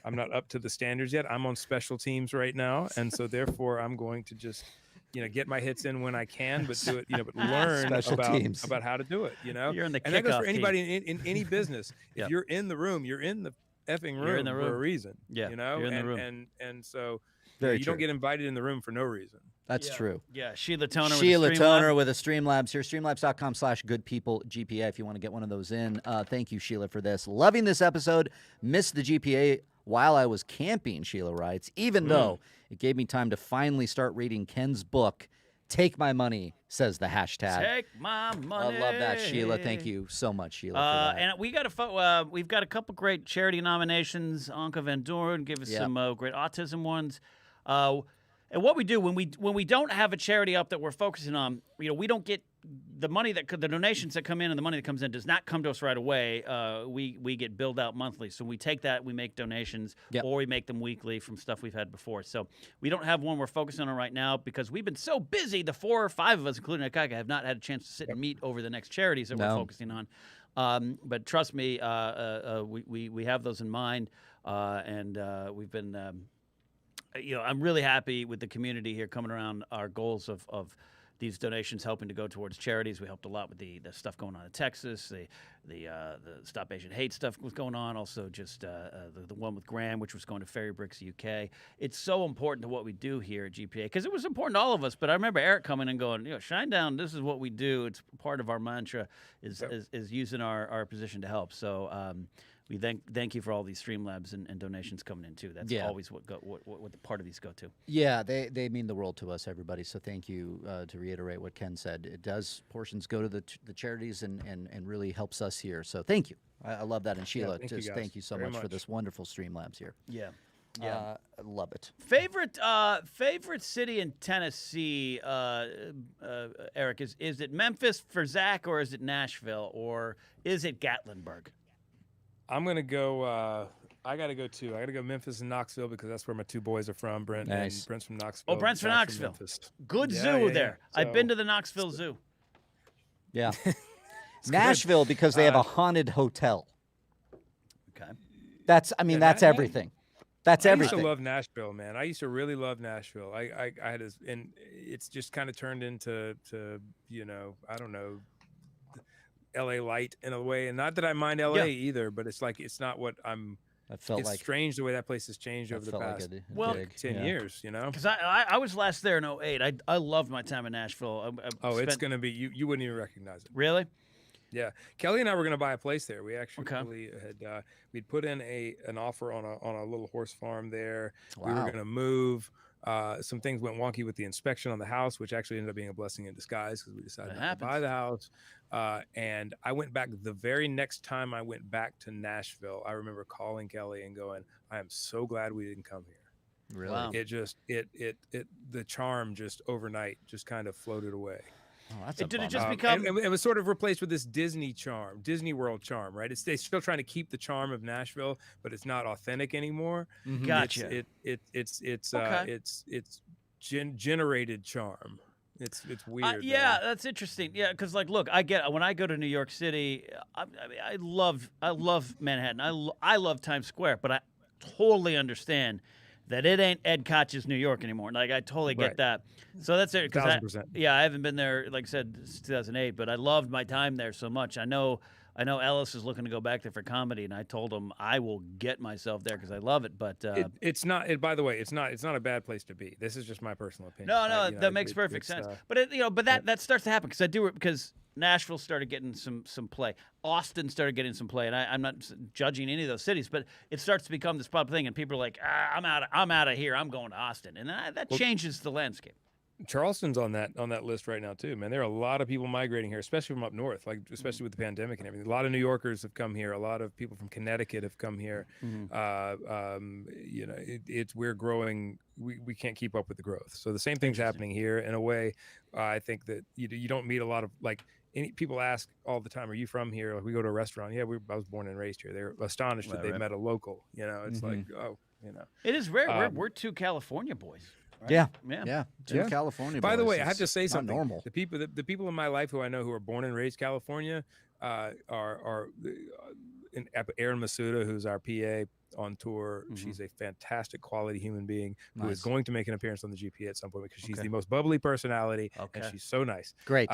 I'm not up to the standards yet. I'm on special teams right now, and so therefore I'm going to just, you know, get my hits in when I can, but do it, you know, but learn about how to do it, you know. You're in the and that goes for kickoff anybody in any business. If you're in the room, you're in the effing room, for a reason. Yeah, you know, you're in the room. And so Very you true. don't get invited in the room for no reason. That's true. Yeah, Sheila Toner. Sheila with Toner with a Streamlabs here. Streamlabs.com/goodpeoplegpa if you want to get one of those in. Thank you, Sheila, for this. Loving this episode. Missed the GPA while I was camping, Sheila writes, even though it gave me time to finally start reading Ken's book, Take My Money, says the hashtag. Take my money. I love that, Sheila. Thank you so much, Sheila. For that. And we've got a couple great charity nominations. Anka Van Doorn gave us some great autism ones. And what we do when we don't have a charity up that we're focusing on, you know, we don't get the money the donations that come in, and the money that comes in does not come to us right away. We get billed out monthly, so we take that, we make donations, or we make them weekly from stuff we've had before. So we don't have one we're focusing on right now because we've been so busy. The 4 or 5 of us, including Macuga, have not had a chance to sit and meet over the next charities that we're focusing on. But trust me, we have those in mind, and we've been. You know, I'm really happy with the community here coming around our goals of these donations helping to go towards charities. We helped a lot with the stuff going on in Texas, the Stop Asian Hate stuff was going on, also just the one with Graham, which was going to Fairy Bricks UK. It's so important to what we do here at GPA because it was important to all of us. But I remember Eric coming and going, you know, Shinedown, this is what we do. It's part of our mantra is using our position to help. So we thank you for all these Streamlabs and donations coming in too. That's always what the part of these go to. Yeah, they mean the world to us, everybody. So thank you. To reiterate what Ken said, it does portions go to the charities and really helps us here. So thank you. I love that. And Sheila, thank you so much for this wonderful Streamlabs here. Yeah. I love it. Favorite city in Tennessee, Eric, is it Memphis for Zach, or is it Nashville, or is it Gatlinburg? I'm going to go I got to go too. I got to go Memphis and Knoxville because that's where my 2 boys are from. Brent and Brent's from Knoxville. Oh, Brent's from Knoxville. Good zoo there. So, I've been to the Knoxville Zoo. Yeah. Nashville because they have a haunted hotel. Okay. That's everything. That's everything. I used to love Nashville, man. I used to really love Nashville. I had and it's just kind of turned into you know, I don't know, LA light in a way. And not that I mind LA either, but it's like it's not what I'm. It's strange the way that place has changed over the past 10 years, you know? Because I was last there in 2008. I loved my time in Nashville. It's going to be, you wouldn't even recognize it. Really? Yeah. Kelly and I were going to buy a place there. We actually had, we'd put in an offer on a little horse farm there. Wow. We were going to move. Some things went wonky with the inspection on the house, which actually ended up being a blessing in disguise because we decided not to buy the house. And I went back the very next time I went back to Nashville. I remember calling Kelly and going, I am so glad we didn't come here. Really? Wow. It just, the charm just overnight just kind of floated away. Oh, that's did it just become? It was sort of replaced with this Disney charm, Disney World charm, right? They're still trying to keep the charm of Nashville, but it's not authentic anymore. Mm-hmm. Gotcha. It's generated charm. It's weird. That's interesting. Yeah, because look, when I go to New York City, I love Manhattan. I love Times Square, but I totally understand that it ain't Ed Koch's New York anymore. Like, I totally get that. So that's it. 1,000%. I haven't been there, like I said, since 2008, but I loved my time there so much. I know Ellis is looking to go back there for comedy, and I told him I will get myself there because I love it. But it's not. By the way, it's not a bad place to be. This is just my personal opinion. No, that makes perfect sense. But that starts to happen because I do it because Nashville started getting some play. Austin started getting some play, and I'm not judging any of those cities, but it starts to become this popular thing, and people are like, I'm out of here. I'm going to Austin, and that changes the landscape. Charleston's on that list right now too, man. There are a lot of people migrating here, especially from up north, especially with the pandemic and everything. A lot of New Yorkers have come here. A lot of people from Connecticut have come here. Mm-hmm. We're growing. We can't keep up with the growth. So the same thing's happening here in a way. I think that you don't meet a lot of people ask all the time, "Are you from here?" Like we go to a restaurant. Yeah, I was born and raised here. They're astonished that they met a local. You know, it's like, oh, you know, it is rare. We're two California boys. Right? Yeah. Two California. By the boys. way, I have to say It's not something. normal. The people in my life who I know who are born and raised California are Erin Masuda, who's our PA on tour. She's a fantastic quality human being who is going to make an appearance on the GPA at some point because she's the most bubbly personality and she's so nice. Great.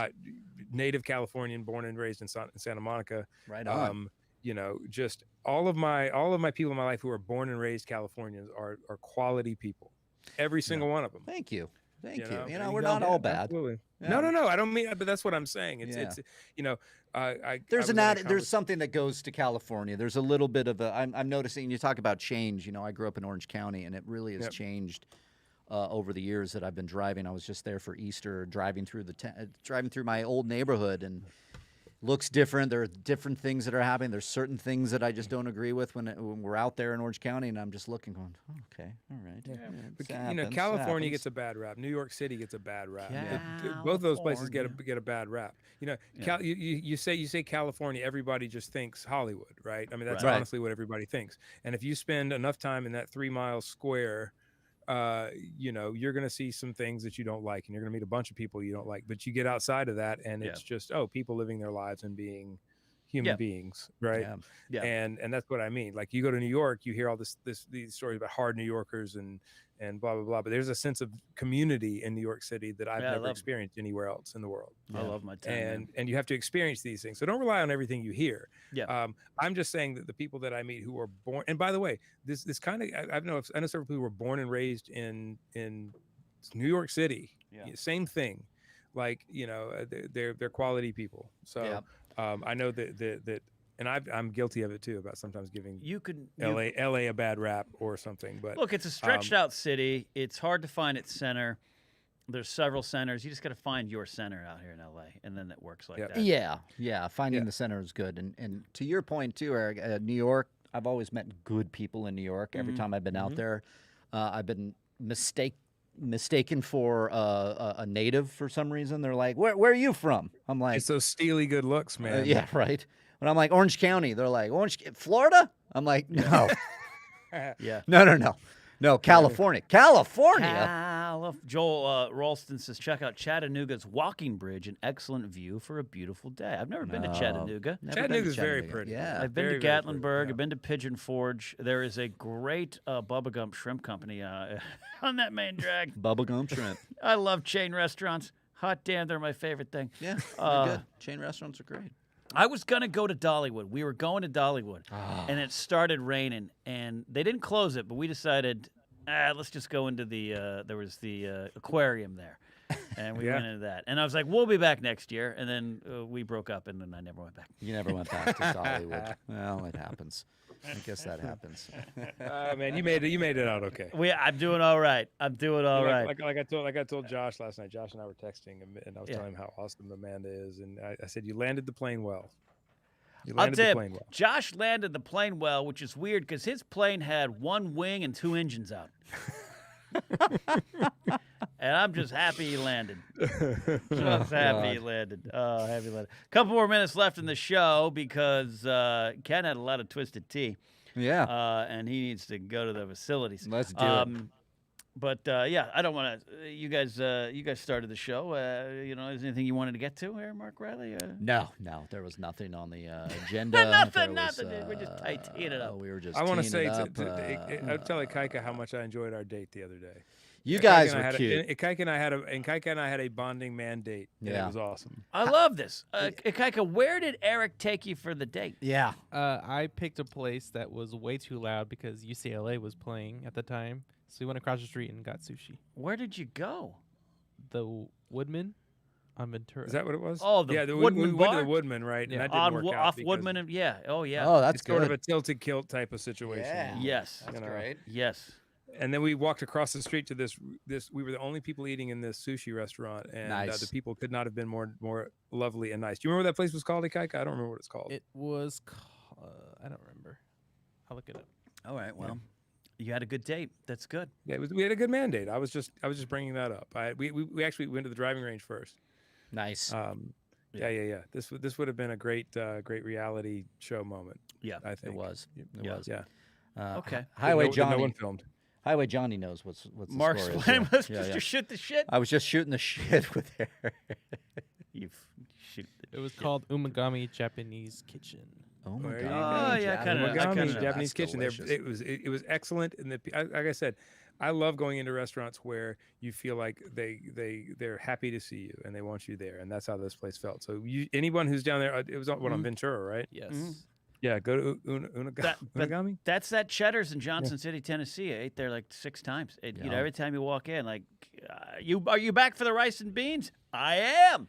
Native Californian, born and raised in Santa Monica. Right on. You know, just all of my people in my life who are born and raised Californians are quality people. Every single one of them. Thank you. Thank you. Know? You know, we're not all bad. Absolutely. Yeah. No. I don't mean, but that's what I'm saying. It's you know, there's something that goes to California. There's a little bit of I'm noticing. You talk about change. You know, I grew up in Orange County, and it really has changed over the years that I've been driving. I was just there for Easter, driving through my old neighborhood, and looks different. There are different things that are happening. There's certain things that I just don't agree with when we're out there in Orange County, and I'm just looking, going, oh, okay, all right. Yeah. Yeah, you know, California gets a bad rap. New York City gets a bad rap. Both of those places get a bad rap. You know, you say California, everybody just thinks Hollywood, right? I mean, that's honestly what everybody thinks. And if you spend enough time in that 3-mile square, you know, you're going to see some things that you don't like, and you're going to meet a bunch of people you don't like. But you get outside of that, and it's just people living their lives and being human beings, right? And that's what I mean. Like you go to New York, you hear all these stories about hard New Yorkers and blah blah blah. But there's a sense of community in New York City that I've never experienced anywhere else in the world. I love my town. And you have to experience these things. So don't rely on everything you hear. I'm just saying that the people that I meet who are born, and by the way, this kind of I know several people who were born and raised in New York City. Same thing. Like, you know, they're quality people. So I know that and I'm guilty of it too, about sometimes giving LA a bad rap or something. But look, it's a stretched out city. It's hard to find its center. There's several centers. You just got to find your center out here in LA, and then it works like that. Yeah. Finding the center is good. And to your point too, Eric, New York, I've always met good people in New York. Every time I've been out there, I've been mistaken for a native for some reason. They're like, where are you from? I'm like, it's those steely good looks, man. Yeah, right. When I'm like, Orange County, they're like, Florida? I'm like, no. No, California. Joel Ralston says, check out Chattanooga's Walking Bridge, an excellent view for a beautiful day. I've never been to Chattanooga. Chattanooga's very pretty. Yeah. I've been to Gatlinburg. I've been to Pigeon Forge. There is a great Bubba Gump Shrimp Company on that main drag. Bubba Gump Shrimp. I love chain restaurants. Hot damn, they're my favorite thing. Yeah, they're good. Chain restaurants are great. I was going to go to Dollywood. We were going to Dollywood, and it started raining, and they didn't close it, but we decided, let's just go into there was the aquarium there, and we went into that. And I was like, we'll be back next year, and then we broke up, and then I never went back. You never went back to Dollywood. Well, it happens. I guess that happens. Man, you made it out okay. I'm doing all right. Like I told Josh last night. Josh and I were texting, and I was telling him how awesome Amanda is, and I said, you landed the plane well. Josh landed the plane well, which is weird because his plane had one wing and 2 engines out. And I'm just happy he landed. Happy he landed. Couple more minutes left in the show because Ken had a lot of twisted tea. Yeah. And he needs to go to the facilities. Let's do it. But I don't want to. You guys started the show. Is there anything you wanted to get to here, Mark Riley? No, there was nothing on the agenda. nothing. We're just teeing it up. We were just. I want to say, I'll tell Ikaika how much I enjoyed our date the other day. You guys were cute. Ikaika and I had a bonding man date. Yeah, it was awesome. I love this. Ikaika, where did Eric take you for the date? Yeah, I picked a place that was way too loud because UCLA was playing at the time. So we went across the street and got sushi. Where did you go? The Woodman on Ventura. Is that what it was? Oh, the Woodman we bar? went to the Woodman, right? Yeah. And that didn't work out off Woodman. Oh, yeah. Oh, that's it's good. sort of a tilted kilt type of situation. Yeah. Yes. That's great. Yes. And then we walked across the street to this. We were the only people eating in this sushi restaurant, and the people could not have been more lovely and nice. Do you remember what that place was called, Ikaika? I don't remember what it's called. It was. I don't remember. I'll look it up. All right. Well. Yeah. You had a good date. That's good. Yeah, we had a good mandate. I was just bringing that up. We actually went to the driving range first. Nice. Yeah. This would have been a great reality show moment. Yeah, I think It was. It Yeah. was. Yeah. Okay. Highway no Johnny. one filmed. Highway Johnny knows what's the Mark's story is, plan yeah. was Yeah, just yeah. to shoot the shit. I was just shooting the shit with her. You shoot the It was shit. called Umagami Japanese Kitchen. Oh my There you god! go. Oh, yeah, kinda- I Umagami kinda- Japanese That's kitchen. delicious. It was excellent. And like I said, I love going into restaurants where you feel like they're happy to see you and they want you there, and that's how this place felt. So anyone who's down there, it was on Mm-hmm. Ventura, right? Yes. Yeah, go to But Unagami. that's that Cheddar's in Johnson City, Tennessee. I ate there like 6 times. You know, Yeah. every time you walk in, like, are you back for the rice and beans? I am.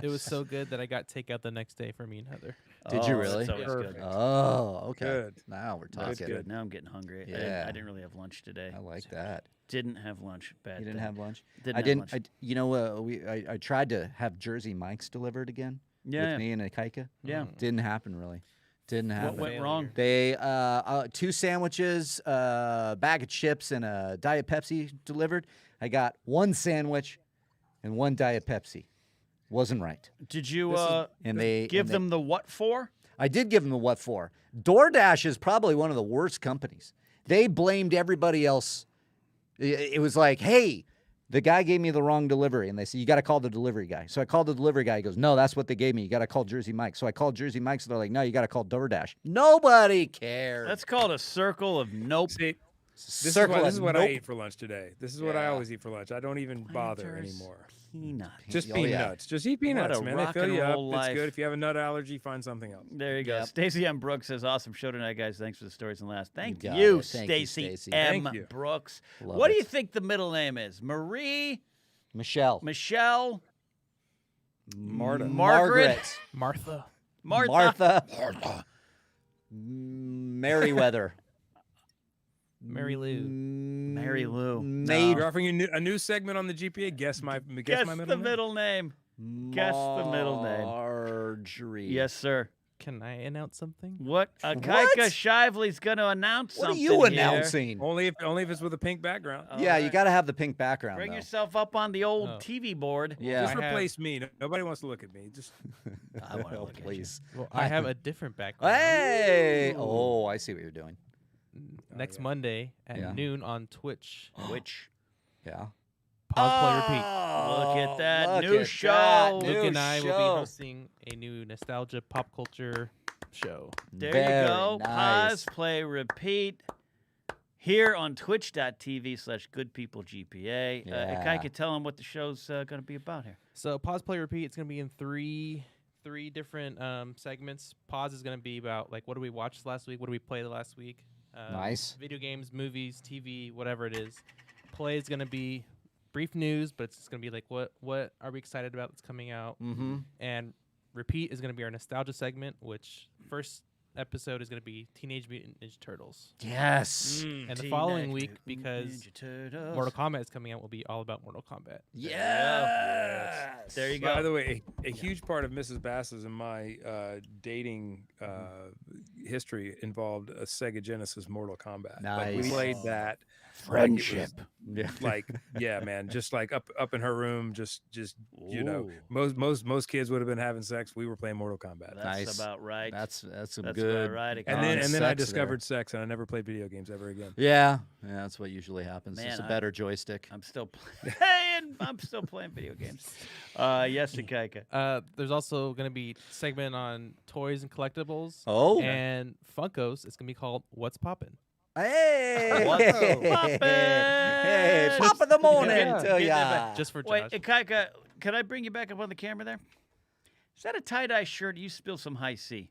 It was so good that I got takeout the next day for me and Heather. Did you Oh, really? That's always Perfect. good. Oh, okay. Good. Now we're That's talking. good. Now I'm getting hungry. Yeah. I didn't really have lunch today. I like that. Didn't have lunch. Bad. You didn't thing. have lunch. Didn't I have didn't. lunch. You know, I tried to have Jersey Mike's delivered again Yeah. with me and Akaika. Yeah. Didn't happen really. Didn't happen. What went Failure. wrong? They 2 sandwiches, a bag of chips, and a Diet Pepsi delivered. I got 1 sandwich and 1 Diet Pepsi. Wasn't right. Did you And they give and they- them the what for? I did give them the what for. DoorDash is probably one of the worst companies. They blamed everybody else. It was like, hey, the guy gave me the wrong delivery. And they said, you got to call the delivery guy. So I called the delivery guy. He goes, no, that's what they gave me. You got to call Jersey Mike. So I called Jersey Mike. So they're like, no, you got to call DoorDash. Nobody cares. That's called a circle of nope. See, this Circle is of what I nope. ate for lunch today. This is what I Yeah. always eat for lunch. I don't even bother Planters. anymore. Peanut. Just Oh, yeah. peanuts. Just eat peanuts, a man. They rock fill and you up. roll It's life. good. If you have a nut allergy, find something else. There you go. Yep. Stacey M. Brooks says, awesome show tonight, guys. Thanks for the stories and laughs. Thank got you, it. Thank you, Stacey Stacey. M. Thank you. Brooks. Love What do it. you think the middle name is? Marie, Michelle. Michelle, Marta. Margaret, Martha. Martha. Martha. Merriweather. Mary Lou. Mary Lou. Maid. We're offering you a new segment on the GPA. Guess my Guess my the middle name. middle name. Guess the middle name. Marjorie. Yes, sir. Can I announce something? What? Kaika Shively's going to announce What are something you here. announcing? Only if it's with a pink background. Yeah, you Alright. got to have the pink background. Bring though. yourself up on the old Oh. TV board. Yeah. Just I have- replace me. Nobody wants to look at me. Just I want to Oh, look at you. please. Well, I have a different background. Hey! Oh, I see what you're doing. Next yeah. Monday at Yeah. noon on Twitch. Which? Yeah. Pause, play, repeat. Look at that. Look New at show. that. Luke New and I will be show. hosting a new nostalgia pop culture show. There Very you go. nice. Pause, play, repeat. Here on twitch.tv/goodpeoplegpa. Yeah. Kaika, tell them what the show's going to be about here. So pause, play, repeat. It's gonna be in three different segments. Pause is gonna be about like what did we watch last week, what did we play the last week. Nice. Video games, movies, TV, whatever it is. Play is gonna be brief news, but it's just gonna be like what are we excited about that's coming out. Mm-hmm. And repeat is gonna be our nostalgia segment, which first episode is gonna be Teenage Mutant Ninja Turtles. Yes. And the following week, because Mortal Kombat is coming out, will be all about Mortal Kombat. Yes. There you By go. the way, a huge part of Mrs. Bass's and my dating history involved a Sega Genesis Mortal Kombat. Like, we Nice. played that. Friendship. Yeah. Like yeah, man, just like up in her room, just you know, Ooh. most kids would have been having sex. We were playing Mortal Kombat. That's Nice. about right. That's some That's good. about right. And then sex I there. discovered sex, and I never played video games ever again. Yeah, that's what usually happens. Man, It's a I- better joystick. I'm still playing. I'm still playing video games. Yes, Kaika. There's also gonna be segment on toys and collectibles. Oh. And Funkos. It's gonna be called What's Poppin'. Hey. What's poppin'? Hey, top of the morning Yeah. to Get that ya. back. Just for Josh. Wait, Kaika, can I bring you back up on the camera there? Is that a tie-dye shirt? You spill some high C.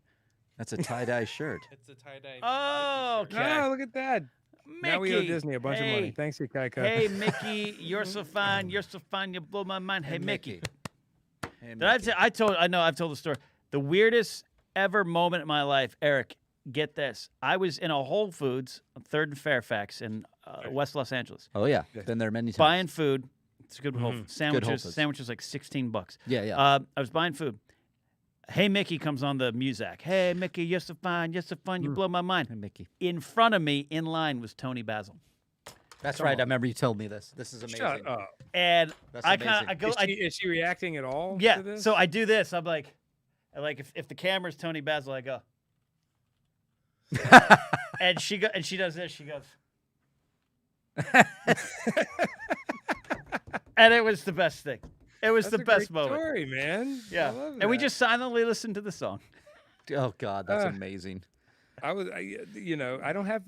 That's a tie-dye shirt. It's a tie-dye. Oh, Nike shirt. okay. Ah, look at that. Mickey. Now we owe Disney a bunch of money. Hey. Thanks, you, Kaika. Hey, Mickey, you're so fine. You're so fine. You blow my mind. Hey, Mickey. Hey, Did I've told the story. The weirdest ever moment in my life, Eric, get this. I was in a Whole Foods, 3rd and Fairfax in West Los Angeles, Oh yeah, been there many times. buying food. It's a good Whole Foods. Good Whole Sandwiches. Foods. Sandwiches like $16. Yeah, yeah. I was buying food. Hey, Mickey comes on the Muzak. Hey, Mickey, you're so fine. You're so fun. You blow my mind. Hey, Mickey. In front of me, in line, was Tony Basil. That's Come right. on. I remember you told me this. This is amazing. Shut up. And That's I amazing. kind of Is she reacting at all? yeah. To this? So I do this. I'm like if the camera's Tony Basil, I go. And she does this. She goes. And it was the best thing. It was That's the a best great moment. story, man. Yeah. I love And we that. just silently listened to the song. Oh God, that's amazing. I don't have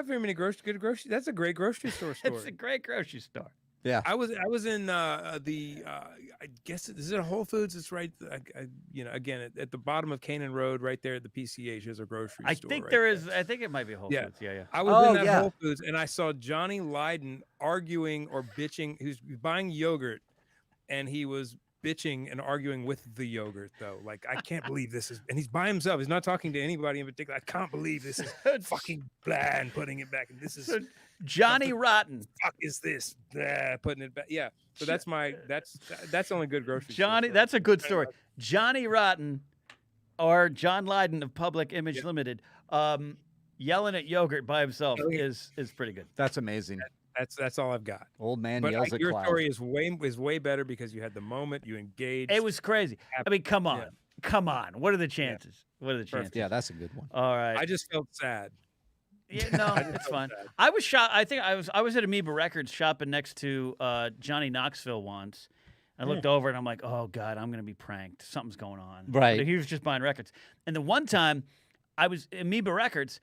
very many good grocery. That's a great grocery store story. It's a great grocery store. Yeah. I was in I guess is it a Whole Foods? It's right. Again at the bottom of Canaan Road, right there at the PCH. There's a grocery I store. think right there there. is. I think it might be Whole Yeah. Foods. Yeah, yeah. I was in that yeah. Whole Foods and I saw Johnny Lydon arguing or bitching. He was buying yogurt, and he was bitching and arguing with the yogurt though. Like, I can't believe this is, and he's by himself. He's not talking to anybody in particular. I can't believe this is fucking bland. Putting it back, and this is So Johnny Rotten. fuck is this? Blah, putting it back. Yeah. So that's the only good grocery. store Johnny, story. that's a good story. Johnny Rotten, or John Lydon of Public Image Yeah. Limited, yelling at yogurt by himself Oh, yeah. is pretty good. That's amazing. That's all I've got. Old man But yells at your cloud. story is way better because you had the moment, you engaged. It was crazy. I mean, come on, Yeah. come on. What are the chances? What are the chances? Yeah, that's a good one. All right. I just felt sad. Yeah, no, I just it's felt fine. sad. I was shot. I think I was at Amoeba Records shopping next to Johnny Knoxville once. I looked over and I'm like, oh God, I'm gonna be pranked. Something's going on. Right. But he was just buying records. And the one time I was at Amoeba Records,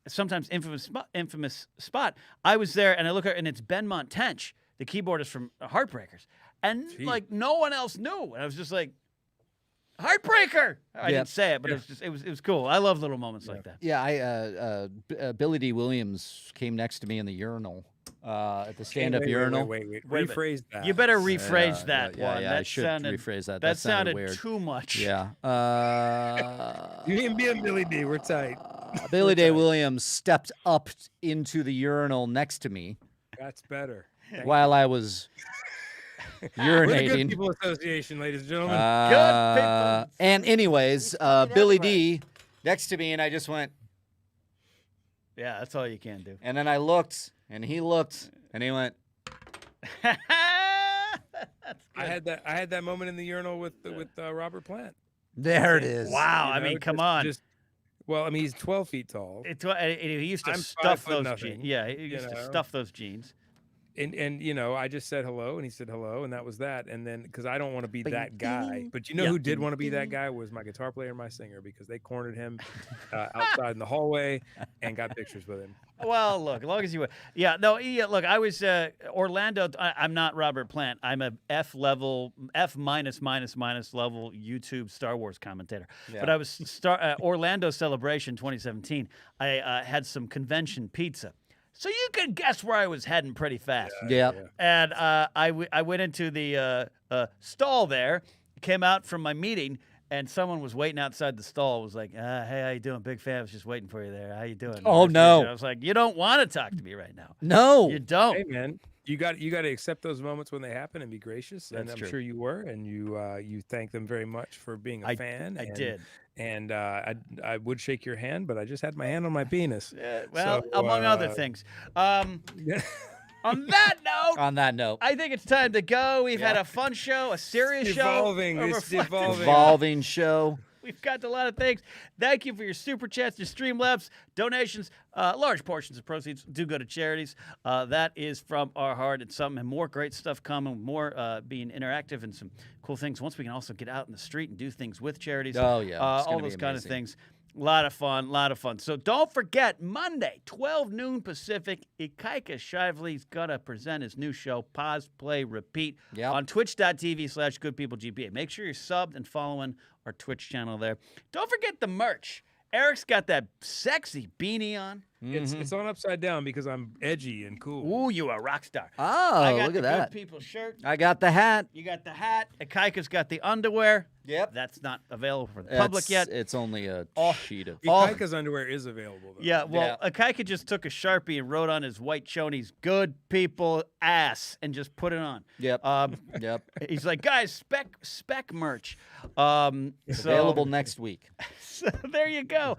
sometimes infamous spot. I was there and I look at and it's Ben Montench, the keyboardist from Heartbreakers, and Gee. like no one else knew. And I was just like, Heartbreaker. I Yep. didn't say it, but it was cool. I love little moments like that. Yeah, Billy D. Williams came next to me in the urinal, at the stand-up Wait, urinal. Wait. Wait a minute. Rephrase that. You better rephrase Yeah, that yeah, one. yeah, that I should sounded, rephrase that. That sounded sounded weird. too much. Yeah. You and me and Billy D. We're tight. Billy Day Williams stepped up into the urinal next to me That's better. while I was We're the Good urinating. People Association, ladies and gentlemen. Good people. And anyways, Billy D next to me, and I just went, Yeah, that's all you can do. and then I looked, and he looked, and he went, That's I had that moment in the urinal with Robert Plant. there it is. wow. You I know, mean, come just- on. Well, I mean, he's 12 feet tall, He used to I'm stuff 5'0" those jeans. Yeah, he used to know. stuff those jeans. and I just said hello, and he said hello, and that was that. And then because I don't want to be that guy, but Yeah. who did want to be that guy was my guitar player and my singer, because they cornered him outside in the hallway and got pictures with him. Well, look, as long as you would. Yeah, no, look, I was Orlando. I'm not Robert Plant. I'm a F level, F minus level YouTube Star Wars commentator. Yeah. But I was Orlando Celebration 2017. I had some convention pizza. So you can guess where I was heading pretty fast. Yeah. And I went into the stall there, came out from my meeting, and someone was waiting outside the stall. Was like, hey, how you doing? Big fan. I was just waiting for you there. How you doing? Oh, Nice to meet no. you." I was like, you don't want to talk to me right now. No. You don't. Hey, man, you got to accept those moments when they happen and be gracious. And That's I'm true. sure you were, and you thank them very much for being a fan. I did. And I would shake your hand, but I just had my hand on my penis. Well, So, among other things. On that note, On that note, I think it's time to go. We've had a fun show, a serious Evolving, show. a it's reflective evolving. evolving show. We've got a lot of things. Thank you for your super chats, your Streamlabs, donations. Large portions of proceeds do go to charities. That is from our heart. It's something and more great stuff coming, more being interactive and some cool things. Once we can also get out in the street and do things with charities. Oh, yeah. It's all gonna be those kind of amazing. things. A lot of fun. So don't forget, Monday, 12 noon Pacific, Ikaika Shively's going to present his new show, Pause, Play, Repeat, Yep. on twitch.tv/goodpeoplegpa. Make sure you're subbed and following our Twitch channel there. Don't forget the merch. Eric's got that sexy beanie on. It's on upside down because I'm edgy and cool. Ooh, you a rock star. Oh, I got look the at that. Good People shirt. I got the hat. You got the hat. Ikaika's got the underwear. Yep. That's not available for the public yet. It's only a Oh. sheet of. Ikaika's underwear is available, though. Yeah, well, Akaika just took a Sharpie and wrote on his white chonies, "Good people ass," and just put it on. Yep. Yep. He's like, guys, spec merch. Available next week. So there you go.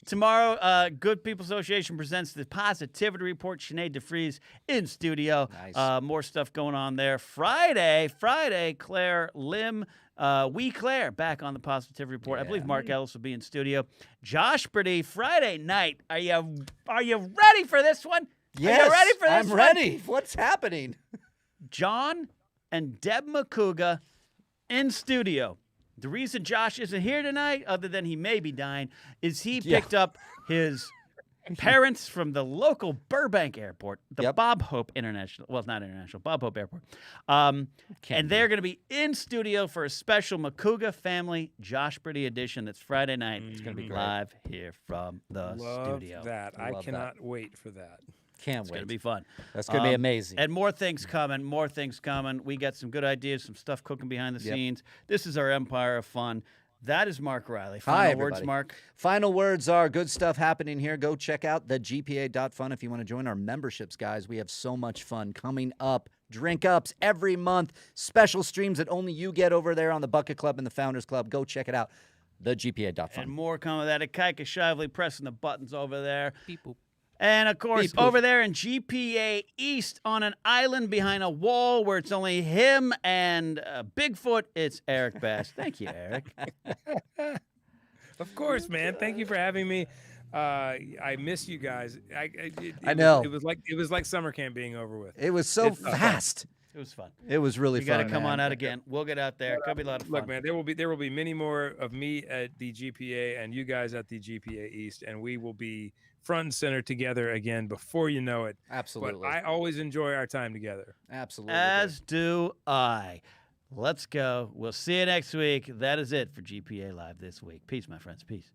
Tomorrow, Good Good People Association presents the Positivity Report. Sinead DeFries in studio. Nice. More stuff going on there. Friday, Claire Lim. Claire, back on the Positivity Report. I believe Mark Ellis will be in studio. Josh Brady, Friday night. Are you ready for this one? Yes, Are you ready for this I'm one? ready. What's happening? John and Deb Macuga in studio. The reason Josh isn't here tonight, other than he may be dying, is he picked up his parents from the local Burbank airport, the Bob Hope International. Well, it's not international, Bob Hope Airport. And they're going to be in studio for a special Macuga Family Josh Brady edition. That's Friday night. It's going to be great. Live here from the studio. That. I Love cannot wait for that. Can't It's wait. going to be fun. That's going to be amazing. And more things coming. We got some good ideas, some stuff cooking behind the scenes. This is our empire of fun. That is Mark Riley. Final words, everybody. Mark. Final words are good stuff happening here. Go check out the GPA.fun if you want to join our memberships, guys. We have so much fun coming up. Drink ups every month. Special streams that only you get over there on the Bucket Club and the Founders Club. Go check it out. The GPA.fun. And more coming with that. Kaika Shively pressing the buttons over there. Beep boop. And, of course, Beep boop. over there in GPA East on an island behind a wall where it's only him and Bigfoot, it's Eric Bass. Thank you, Eric. Of course, man. Thank you for having me. I miss you guys. I know. It was like summer camp being over with. It was so fast. It was fun. It was really You fun. got to come man. on out again. We'll get out there. It's going to be a lot of fun. Look, man, there will be many more of me at the GPA and you guys at the GPA East, and we will be front and center together again before you know it. Absolutely. But I always enjoy our time together. Absolutely. As do I. Let's go. We'll see you next week. That is it for GPA Live this week. Peace, my friends. Peace.